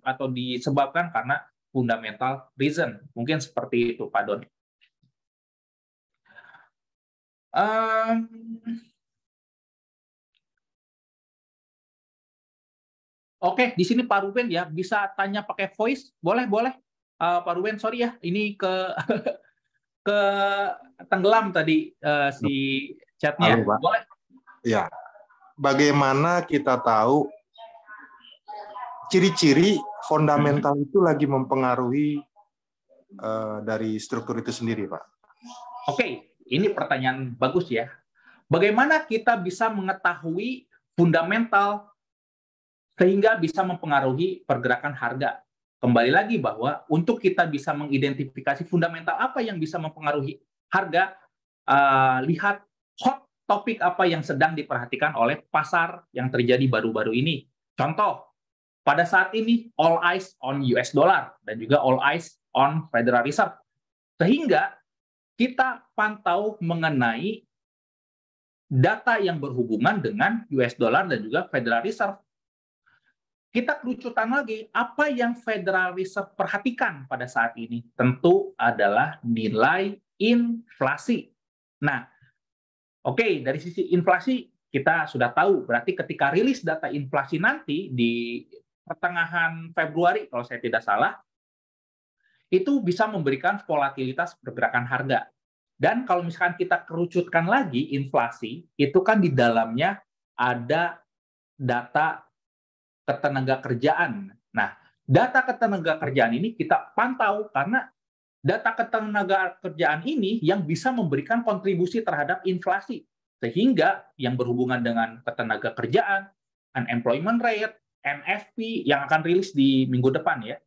atau disebabkan karena fundamental reason. Mungkin seperti itu, Pak Don. Oke, di sini Pak Ruben ya, bisa tanya pakai voice, boleh. Pak Ruben, sorry ya, ini ke tenggelam tadi si chatnya. Halo, Pak. Boleh. Ya, bagaimana kita tahu ciri-ciri fundamental itu lagi mempengaruhi dari struktur itu sendiri, Pak? Oke, ini pertanyaan bagus ya. Bagaimana kita bisa mengetahui fundamental sehingga bisa mempengaruhi pergerakan harga? Kembali lagi bahwa untuk kita bisa mengidentifikasi fundamental apa yang bisa mempengaruhi harga, lihat hot topik apa yang sedang diperhatikan oleh pasar yang terjadi baru-baru ini. Contoh, pada saat ini all eyes on US dollar dan juga all eyes on Federal Reserve. Sehingga kita pantau mengenai data yang berhubungan dengan US dollar dan juga Federal Reserve. Kita kerucutan lagi, apa yang Federal Reserve perhatikan pada saat ini? Tentu adalah nilai inflasi. Nah, oke, dari sisi inflasi kita sudah tahu, berarti ketika rilis data inflasi nanti di pertengahan Februari, kalau saya tidak salah, itu bisa memberikan volatilitas pergerakan harga. Dan kalau misalkan kita kerucutkan lagi inflasi, itu kan di dalamnya ada data ketenagakerjaan. Nah, data ketenagakerjaan ini kita pantau karena data ketenagakerjaan ini yang bisa memberikan kontribusi terhadap inflasi. Sehingga yang berhubungan dengan ketenagakerjaan, unemployment rate, NFP yang akan rilis di minggu depan ya,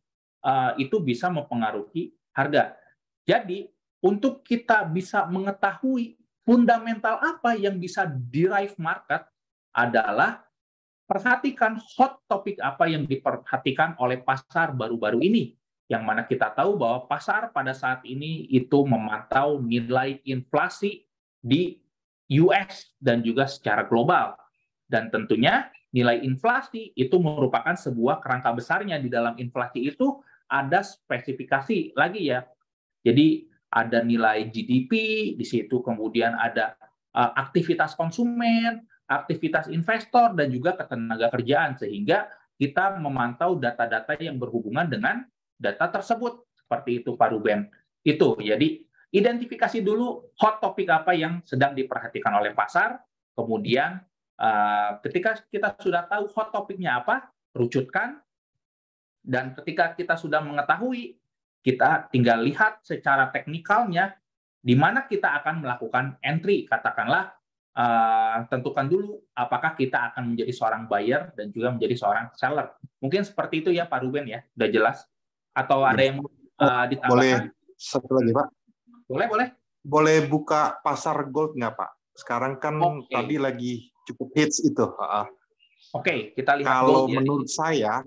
itu bisa mempengaruhi harga. Jadi, untuk kita bisa mengetahui fundamental apa yang bisa derive market adalah perhatikan hot topic apa yang diperhatikan oleh pasar baru-baru ini. Yang mana kita tahu bahwa pasar pada saat ini itu memantau nilai inflasi di US dan juga secara global. Dan tentunya nilai inflasi itu merupakan sebuah kerangka besarnya. Di dalam inflasi itu ada spesifikasi lagi ya. Jadi ada nilai GDP, di situ kemudian ada aktivitas konsumen, aktivitas investor, dan juga ketenagakerjaan, sehingga kita memantau data-data yang berhubungan dengan data tersebut. Seperti itu, Pak Ruben. Itu, jadi identifikasi dulu hot topic apa yang sedang diperhatikan oleh pasar, kemudian ketika kita sudah tahu hot topicnya apa, rucutkan, dan ketika kita sudah mengetahui, kita tinggal lihat secara teknikalnya, di mana kita akan melakukan entry, katakanlah, tentukan dulu apakah kita akan menjadi seorang buyer dan juga menjadi seorang seller. Mungkin seperti itu ya Pak Ruben ya, sudah jelas? Atau ada yang ditambahkan? Boleh satu lagi Pak? Boleh. Boleh buka pasar gold nggak Pak? Sekarang kan tadi lagi cukup hits itu. Oke, kita lihat kalau gold ya. Menurut saya,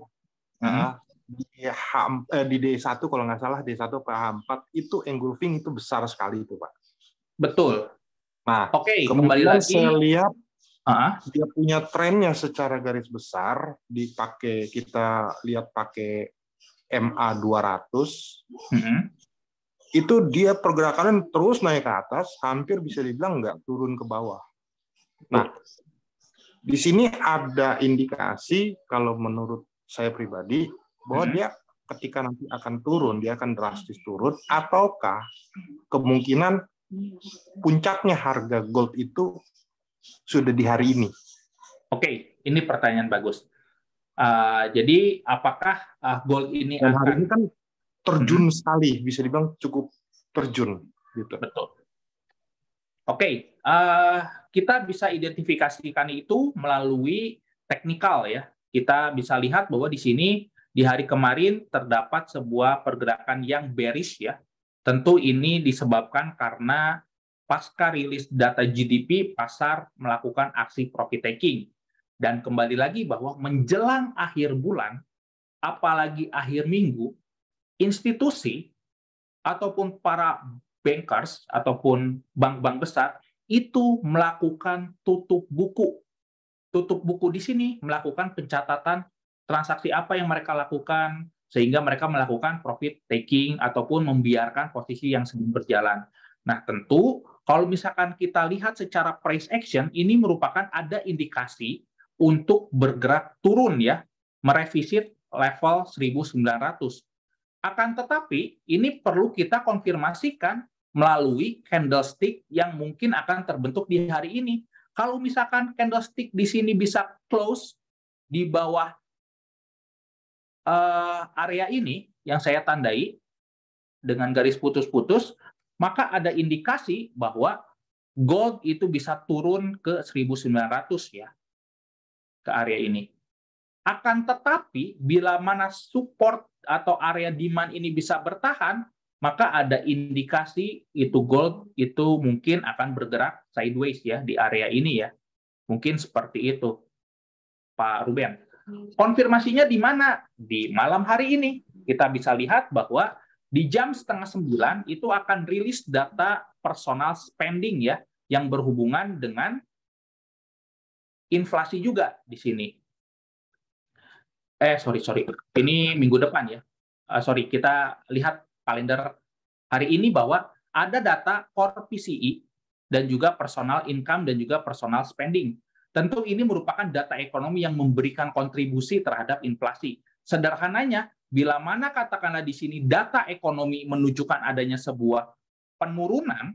di D1 kalau nggak salah, D1 PH4 itu engulfing itu besar sekali itu Pak. Betul. Nah, kembali lagi saya lihat dia punya trennya secara garis besar, kita lihat pakai MA 200, itu dia pergerakannya terus naik ke atas, hampir bisa dibilang nggak turun ke bawah. Nah, di sini ada indikasi kalau menurut saya pribadi bahwa dia ketika nanti akan turun, dia akan drastis turun, ataukah kemungkinan puncaknya harga gold itu sudah di hari ini? Oke, ini pertanyaan bagus. Jadi apakah gold ini Dan akan... hari ini kan terjun sekali, bisa dibilang cukup terjun. Gitu. Betul. Oke, kita bisa identifikasikan itu melalui teknikal ya. Kita bisa lihat bahwa di sini di hari kemarin terdapat sebuah pergerakan yang bearish ya. Tentu ini disebabkan karena pasca rilis data GDP, pasar melakukan aksi profit taking. Dan kembali lagi bahwa menjelang akhir bulan, apalagi akhir minggu, institusi ataupun para bankers ataupun bank-bank besar itu melakukan tutup buku. Tutup buku di sini melakukan pencatatan transaksi apa yang mereka lakukan, sehingga mereka melakukan profit taking ataupun membiarkan posisi yang sedang berjalan. Nah, tentu kalau misalkan kita lihat secara price action, ini merupakan ada indikasi untuk bergerak turun ya, merevisit level 1900. Akan tetapi, ini perlu kita konfirmasikan melalui candlestick yang mungkin akan terbentuk di hari ini. Kalau misalkan candlestick di sini bisa close di bawah area ini yang saya tandai dengan garis putus-putus, maka ada indikasi bahwa gold itu bisa turun ke 1900 ya, ke area ini. Akan tetapi, bila mana support atau area demand ini bisa bertahan, maka ada indikasi itu gold itu mungkin akan bergerak sideways ya di area ini ya. Mungkin seperti itu, Pak Ruben. Konfirmasinya di mana? Di malam hari ini. Kita bisa lihat bahwa Di jam setengah 9 itu akan rilis data personal spending ya, yang berhubungan dengan inflasi juga di sini. Sorry. Ini minggu depan ya. Sorry, kita lihat kalender hari ini bahwa ada data core PCE dan juga personal income dan juga personal spending. Tentu ini merupakan data ekonomi yang memberikan kontribusi terhadap inflasi. Sederhananya, bila mana katakanlah di sini data ekonomi menunjukkan adanya sebuah penurunan,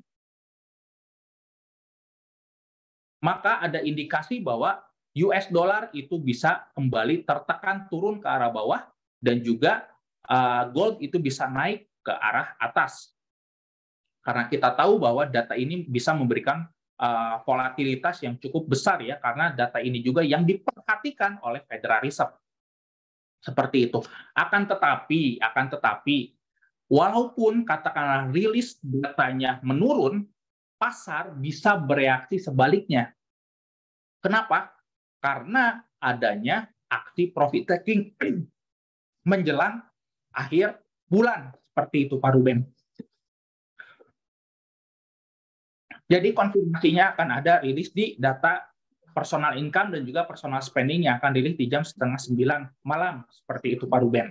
maka ada indikasi bahwa US dollar itu bisa kembali tertekan turun ke arah bawah dan juga gold itu bisa naik ke arah atas. Karena kita tahu bahwa data ini bisa memberikan volatilitas yang cukup besar ya, karena data ini juga yang diperhatikan oleh Federal Reserve. Seperti itu. Akan tetapi walaupun katakanlah rilis datanya menurun, pasar bisa bereaksi sebaliknya. Kenapa? Karena adanya aksi profit taking menjelang akhir bulan. Seperti itu, Pak Ruben. Jadi konfirmasinya akan ada rilis di data personal income dan juga personal spending yang akan rilis di jam setengah 9 malam. Seperti itu, Pak Ruben.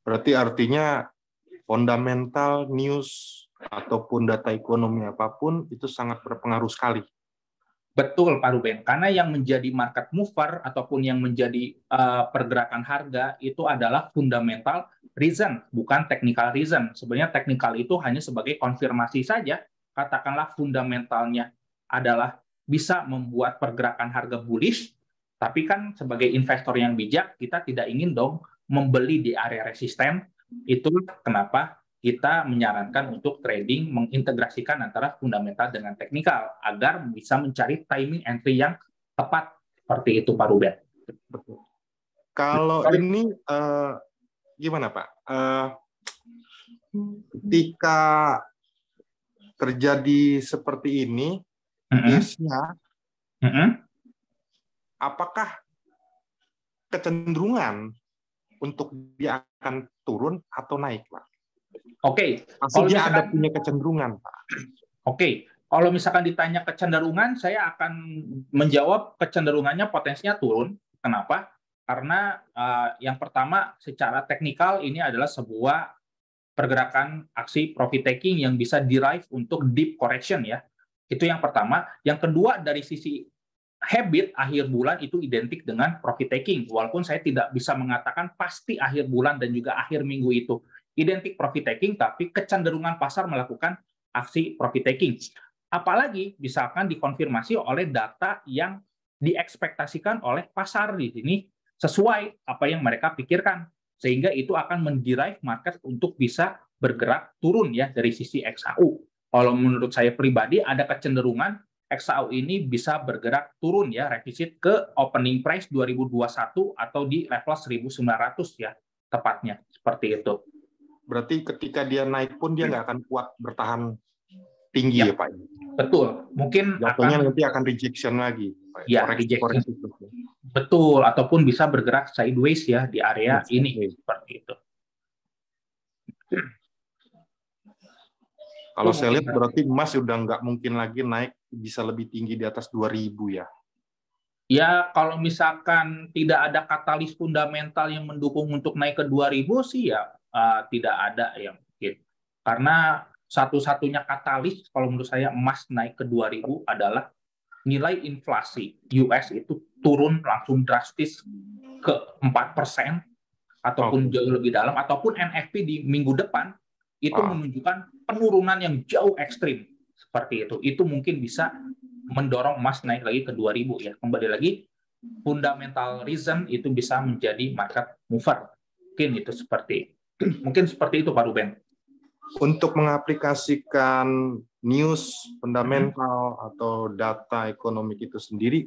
Berarti artinya fundamental news ataupun data ekonomi apapun itu sangat berpengaruh sekali. Betul, Pak Ruben. Karena yang menjadi market mover ataupun yang menjadi pergerakan harga itu adalah fundamental reason, bukan technical reason. Sebenarnya technical itu hanya sebagai konfirmasi saja. Katakanlah fundamentalnya adalah bisa membuat pergerakan harga bullish, tapi kan sebagai investor yang bijak, kita tidak ingin dong membeli di area resisten. Itulah kenapa kita menyarankan untuk trading mengintegrasikan antara fundamental dengan teknikal agar bisa mencari timing entry yang tepat. Seperti itu, Pak Ruben. Betul. Kalau ini gimana, Pak? Ketika terjadi seperti ini, case-nya, apakah kecenderungan untuk dia akan turun atau naik, Pak? Oke. Kalau dia ada punya kecenderungan, Pak. Oke. Kalau misalkan ditanya kecenderungan, saya akan menjawab kecenderungannya potensinya turun. Kenapa? Karena yang pertama, secara teknikal ini adalah sebuah pergerakan aksi profit taking yang bisa derive untuk deep correction ya. Itu yang pertama. Yang kedua, dari sisi habit akhir bulan itu identik dengan profit taking. Walaupun saya tidak bisa mengatakan pasti akhir bulan dan juga akhir minggu itu identik profit taking, tapi kecenderungan pasar melakukan aksi profit taking. Apalagi misalkan dikonfirmasi oleh data yang diekspektasikan oleh pasar di sini sesuai apa yang mereka pikirkan. Sehingga itu akan menderive market untuk bisa bergerak turun ya dari sisi XAU. Kalau menurut saya pribadi ada kecenderungan XAU ini bisa bergerak turun ya, revisit ke opening price 2021 atau di level 1900 ya, tepatnya. Seperti itu. Berarti ketika dia naik pun dia nggak akan kuat bertahan tinggi ya Pak? Betul. Mungkin nanti akan rejection lagi. Pak. Ya, rejection. Betul, ataupun bisa bergerak sideways ya di area ini. Seperti itu. Kalau saya lihat berarti emas sudah nggak mungkin lagi naik bisa lebih tinggi di atas 2000 ya? Ya, kalau misalkan tidak ada katalis fundamental yang mendukung untuk naik ke 2000 sih ya tidak ada yang mungkin. Karena satu-satunya katalis kalau menurut saya emas naik ke 2000 adalah nilai inflasi US itu turun langsung drastis ke 4% ataupun jauh lebih dalam, ataupun NFP di minggu depan itu menunjukkan penurunan yang jauh ekstrim. Seperti itu. Itu mungkin bisa mendorong emas naik lagi ke 2000 ya. Kembali lagi, fundamental reason itu bisa menjadi market mover. Mungkin seperti itu Pak Ruben. Untuk mengaplikasikan news fundamental atau data ekonomi itu sendiri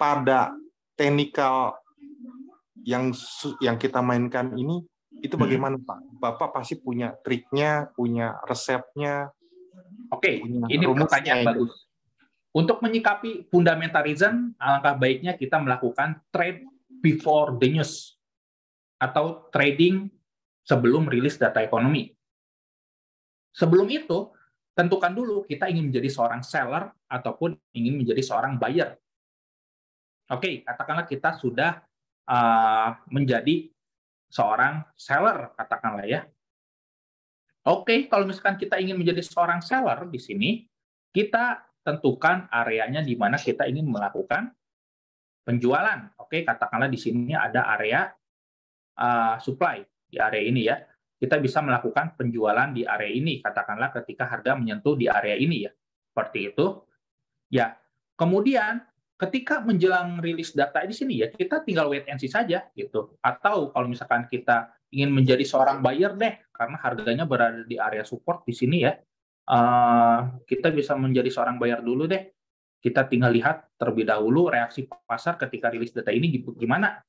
pada teknikal yang kita mainkan ini, itu bagaimana Pak? Bapak pasti punya triknya, punya resepnya. Oke, ini pertanyaan bagus. Untuk menyikapi fundamental reason, alangkah baiknya kita melakukan trade before the news atau trading sebelum rilis data ekonomi. Sebelum itu, tentukan dulu kita ingin menjadi seorang seller ataupun ingin menjadi seorang buyer. Oke, katakanlah kita sudah menjadi seorang seller, katakanlah ya. Oke, kalau misalkan kita ingin menjadi seorang seller di sini, kita tentukan areanya di mana kita ingin melakukan penjualan. Oke, katakanlah di sini ada area supply di area ini ya. Kita bisa melakukan penjualan di area ini, katakanlah ketika harga menyentuh di area ini ya. Seperti itu. Ya, kemudian ketika menjelang rilis data di sini ya, kita tinggal wait and see saja gitu. Atau kalau misalkan kita ingin menjadi seorang buyer deh, karena harganya berada di area support di sini ya, kita bisa menjadi seorang buyer dulu deh. Kita tinggal lihat terlebih dahulu reaksi pasar ketika rilis data ini gimana.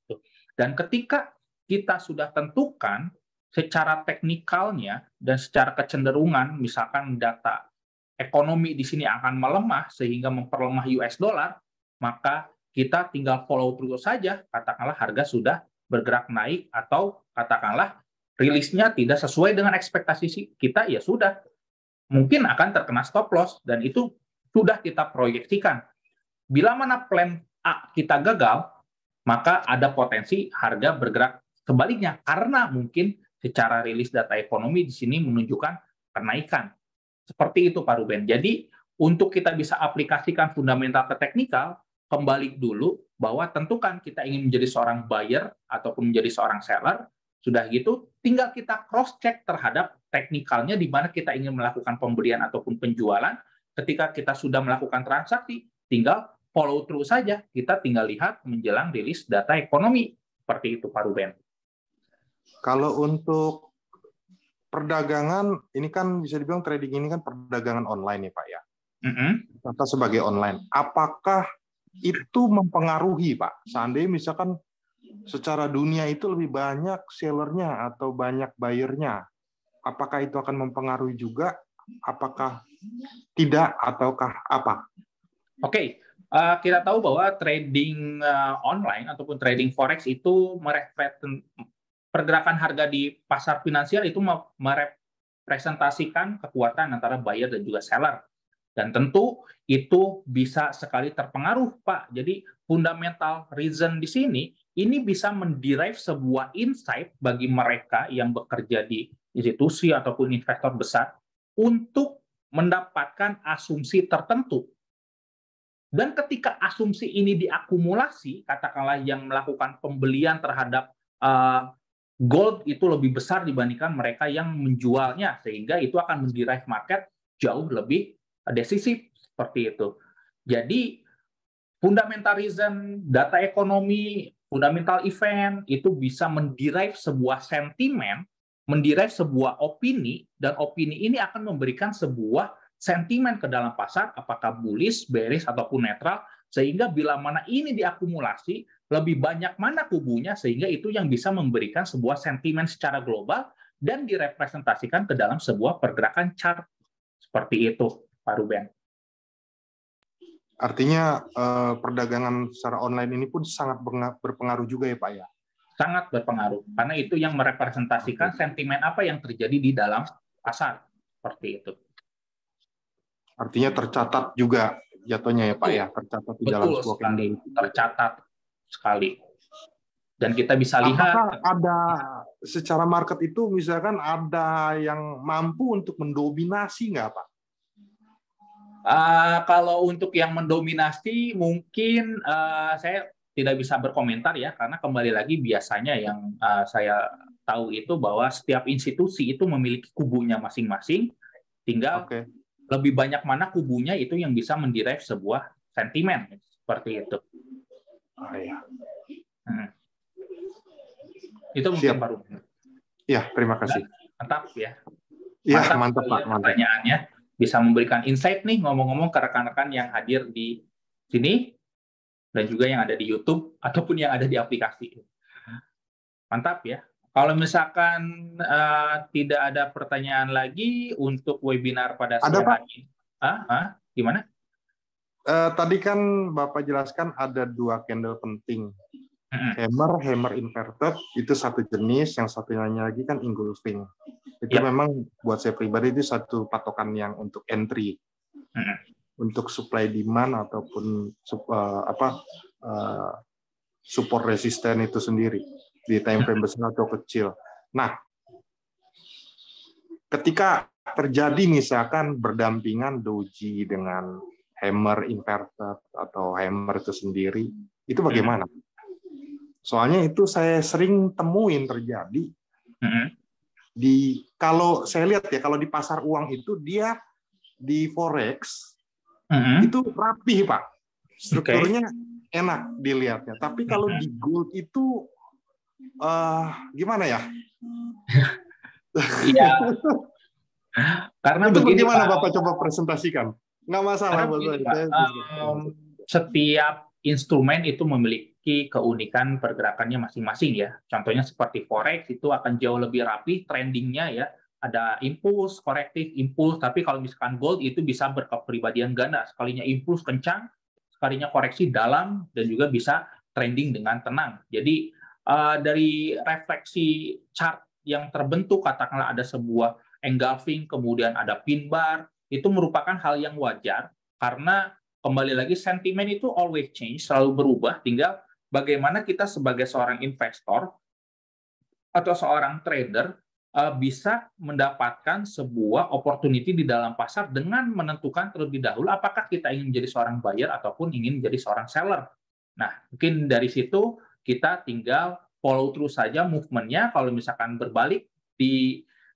Dan ketika kita sudah tentukan secara teknikalnya dan secara kecenderungan, misalkan data ekonomi di sini akan melemah sehingga memperlemah US dollar, maka kita tinggal follow through saja, katakanlah harga sudah bergerak naik atau katakanlah rilisnya tidak sesuai dengan ekspektasi kita, ya sudah, mungkin akan terkena stop loss dan itu sudah kita proyeksikan. Bila mana plan A kita gagal, maka ada potensi harga bergerak sebaliknya karena mungkin secara rilis data ekonomi di sini menunjukkan kenaikan. Seperti itu Pak Ruben. Jadi untuk kita bisa aplikasikan fundamental ke teknikal, kembali dulu bahwa tentukan kita ingin menjadi seorang buyer ataupun menjadi seorang seller. Sudah gitu, tinggal kita cross-check terhadap teknikalnya di mana kita ingin melakukan pembelian ataupun penjualan. Ketika kita sudah melakukan transaksi, tinggal follow through saja. Kita tinggal lihat menjelang rilis data ekonomi. Seperti itu Pak Ruben. Kalau untuk perdagangan, ini kan bisa dibilang trading ini kan perdagangan online ya Pak ya. Kita sebagai online. Apakah itu mempengaruhi Pak? Seandainya misalkan secara dunia itu lebih banyak sellernya atau banyak buyernya, apakah itu akan mempengaruhi juga? Apakah tidak ataukah apa? Oke. Kita tahu bahwa trading online ataupun trading forex itu pergerakan harga di pasar finansial itu merepresentasikan kekuatan antara buyer dan juga seller. Dan tentu itu bisa sekali terpengaruh, Pak. Jadi fundamental reason di sini ini bisa menderive sebuah insight bagi mereka yang bekerja di institusi ataupun investor besar untuk mendapatkan asumsi tertentu. Dan ketika asumsi ini diakumulasi, katakanlah yang melakukan pembelian terhadap gold itu lebih besar dibandingkan mereka yang menjualnya, sehingga itu akan menderive market jauh lebih decisif seperti itu. Jadi fundamental reason, data ekonomi, fundamental event itu bisa menderive sebuah sentimen, menderive sebuah opini, dan opini ini akan memberikan sebuah sentimen ke dalam pasar, apakah bullish, bearish, ataupun netral, sehingga bila mana ini diakumulasi, lebih banyak mana kubunya, sehingga itu yang bisa memberikan sebuah sentimen secara global dan direpresentasikan ke dalam sebuah pergerakan chart. Seperti itu, Pak Ruben. Artinya perdagangan secara online ini pun sangat berpengaruh juga ya Pak ya? Sangat berpengaruh, karena itu yang merepresentasikan sentimen apa yang terjadi di dalam pasar. Seperti itu. Artinya tercatat juga jatuhnya ya Pak ya, tercatat di dalam sebuah sekali, tercatat sekali. Dan kita bisa lihat ada secara market itu misalkan ada yang mampu untuk mendominasi nggak Pak? Kalau untuk yang mendominasi mungkin saya tidak bisa berkomentar ya, karena kembali lagi biasanya yang saya tahu itu bahwa setiap institusi itu memiliki kubunya masing-masing, tinggal lebih banyak mana kubunya itu yang bisa menderive sebuah sentimen seperti itu. Itu mungkin baru. Ya, terima kasih. Mantap ya. Ya, mantap Pak. Pertanyaannya bisa memberikan insight nih ngomong-ngomong ke rekan-rekan yang hadir di sini dan juga yang ada di YouTube ataupun yang ada di aplikasi. Mantap ya. Kalau misalkan tidak ada pertanyaan lagi untuk webinar pada siang hari ini. Gimana? Tadi kan Bapak jelaskan ada 2 candle penting. Hammer inverted itu satu jenis, yang satunya lagi kan engulfing. Itu Yap. memang buat saya pribadi itu satu patokan yang untuk entry, untuk supply demand ataupun support resisten itu sendiri di time frame besar atau kecil. Nah, ketika terjadi misalkan berdampingan doji dengan hammer inverted atau hammer itu sendiri, itu bagaimana? Soalnya itu saya sering temuin terjadi kalau saya lihat ya, kalau di pasar uang itu dia di forex itu rapi Pak, strukturnya enak dilihatnya. Tapi kalau di gold itu gimana ya? Iya. Karena itu begini, bagaimana Pak, Bapak coba presentasikan? Nggak masalah buat begini, saya. setiap instrumen itu memiliki keunikan pergerakannya masing-masing ya. Contohnya seperti forex itu akan jauh lebih rapi trendingnya ya. Ada impuls, korektif, impuls. Tapi kalau misalkan gold itu bisa berkepribadian ganda. Sekalinya impuls kencang, sekalinya koreksi dalam, dan juga bisa trending dengan tenang. Jadi dari refleksi chart yang terbentuk, katakanlah ada sebuah engulfing, kemudian ada pin bar, itu merupakan hal yang wajar karena kembali lagi sentimen itu always change, selalu berubah. Tinggal bagaimana kita sebagai seorang investor atau seorang trader bisa mendapatkan sebuah opportunity di dalam pasar dengan menentukan terlebih dahulu apakah kita ingin menjadi seorang buyer ataupun ingin menjadi seorang seller. Nah, mungkin dari situ kita tinggal follow through saja movement-nya. Kalau misalkan berbalik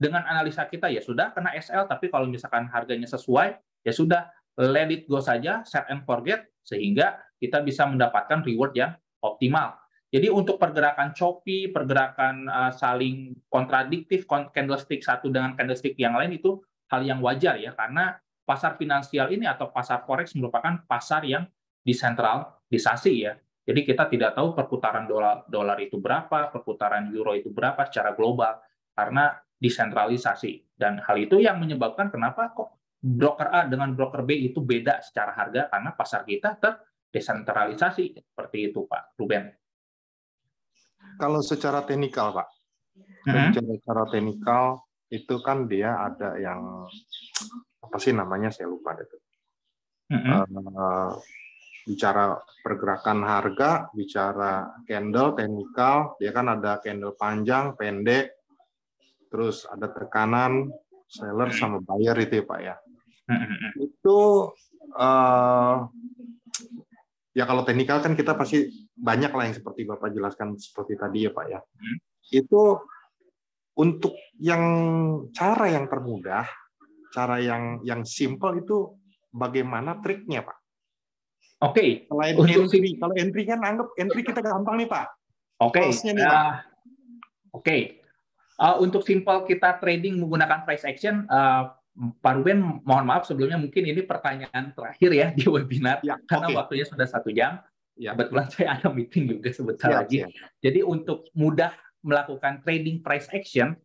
dengan analisa kita, ya sudah kena SL, tapi kalau misalkan harganya sesuai, ya sudah let it go saja, set and forget, sehingga kita bisa mendapatkan reward yang optimal. Jadi untuk pergerakan choppy, pergerakan saling kontradiktif, candlestick satu dengan candlestick yang lain itu hal yang wajar ya, karena pasar finansial ini atau pasar forex merupakan pasar yang desentralisasi ya. Jadi kita tidak tahu perputaran dolar itu berapa, perputaran euro itu berapa secara global, karena desentralisasi. Dan hal itu yang menyebabkan kenapa kok broker A dengan broker B itu beda secara harga, karena pasar kita terdesentralisasi. Seperti itu Pak Ruben. Kalau secara teknikal, Pak, secara teknikal itu kan dia ada yang apa sih namanya, saya lupa itu. Bicara pergerakan harga, bicara candle teknikal, dia kan ada candle panjang, pendek, terus ada tekanan seller sama buyer itu ya Pak ya. Itu ya kalau teknikal kan kita pasti banyak lah yang seperti Bapak jelaskan seperti tadi ya Pak ya. Itu untuk yang cara yang termudah, cara yang simple itu bagaimana triknya Pak? Oke. Selain entry, kalau entry kan anggap entry kita gampang nih Pak. Oke. Oke. Untuk simple kita trading menggunakan price action, Pak Ruben, mohon maaf sebelumnya mungkin ini pertanyaan terakhir ya di webinar, karena waktunya sudah 1 jam. Kebetulan saya ada meeting juga sebentar lagi. Jadi untuk mudah melakukan trading price action,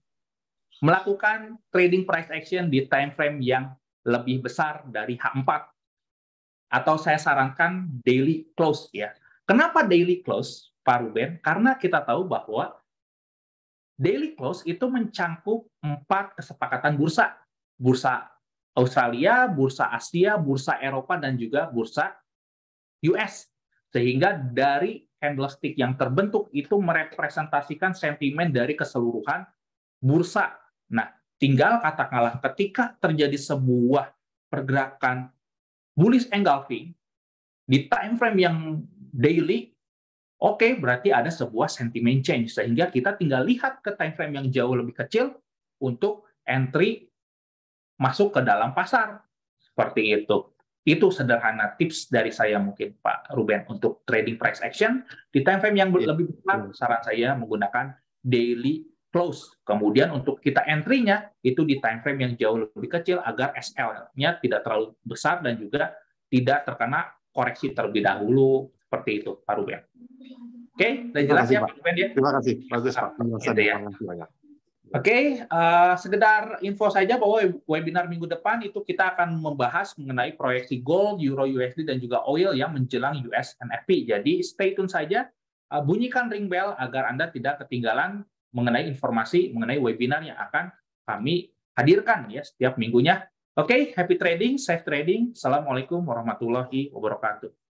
melakukan trading price action di time frame yang lebih besar dari H4, atau saya sarankan daily close ya. Kenapa daily close, Pak Ruben? Karena kita tahu bahwa daily close itu mencangkup 4 kesepakatan bursa. Bursa Australia, bursa Asia, bursa Eropa, dan juga bursa US. Sehingga dari candlestick yang terbentuk itu merepresentasikan sentimen dari keseluruhan bursa. Nah, tinggal katakanlah ketika terjadi sebuah pergerakan bullish engulfing di time frame yang daily, oke, berarti ada sebuah sentiment change, sehingga kita tinggal lihat ke time frame yang jauh lebih kecil untuk entry masuk ke dalam pasar. Seperti itu. Itu sederhana tips dari saya mungkin Pak Ruben untuk trading price action di time frame yang lebih besar. Saran saya menggunakan daily close. Kemudian untuk kita entry-nya itu di time frame yang jauh lebih kecil agar SL-nya tidak terlalu besar dan juga tidak terkena koreksi terlebih dahulu. Seperti itu Pak Ruben. Oke, udah jelas ya Pak Ruben ya? Terima kasih, bagus Pak. Gitu ya. Oke, sekedar info saja bahwa webinar minggu depan itu kita akan membahas mengenai proyeksi gold, euro USD, dan juga oil yang menjelang US NFP. Jadi stay tune saja. bunyikan ring bell agar Anda tidak ketinggalan mengenai informasi mengenai webinar yang akan kami hadirkan ya setiap minggunya. Oke, happy trading, safe trading. Assalamualaikum warahmatullahi wabarakatuh.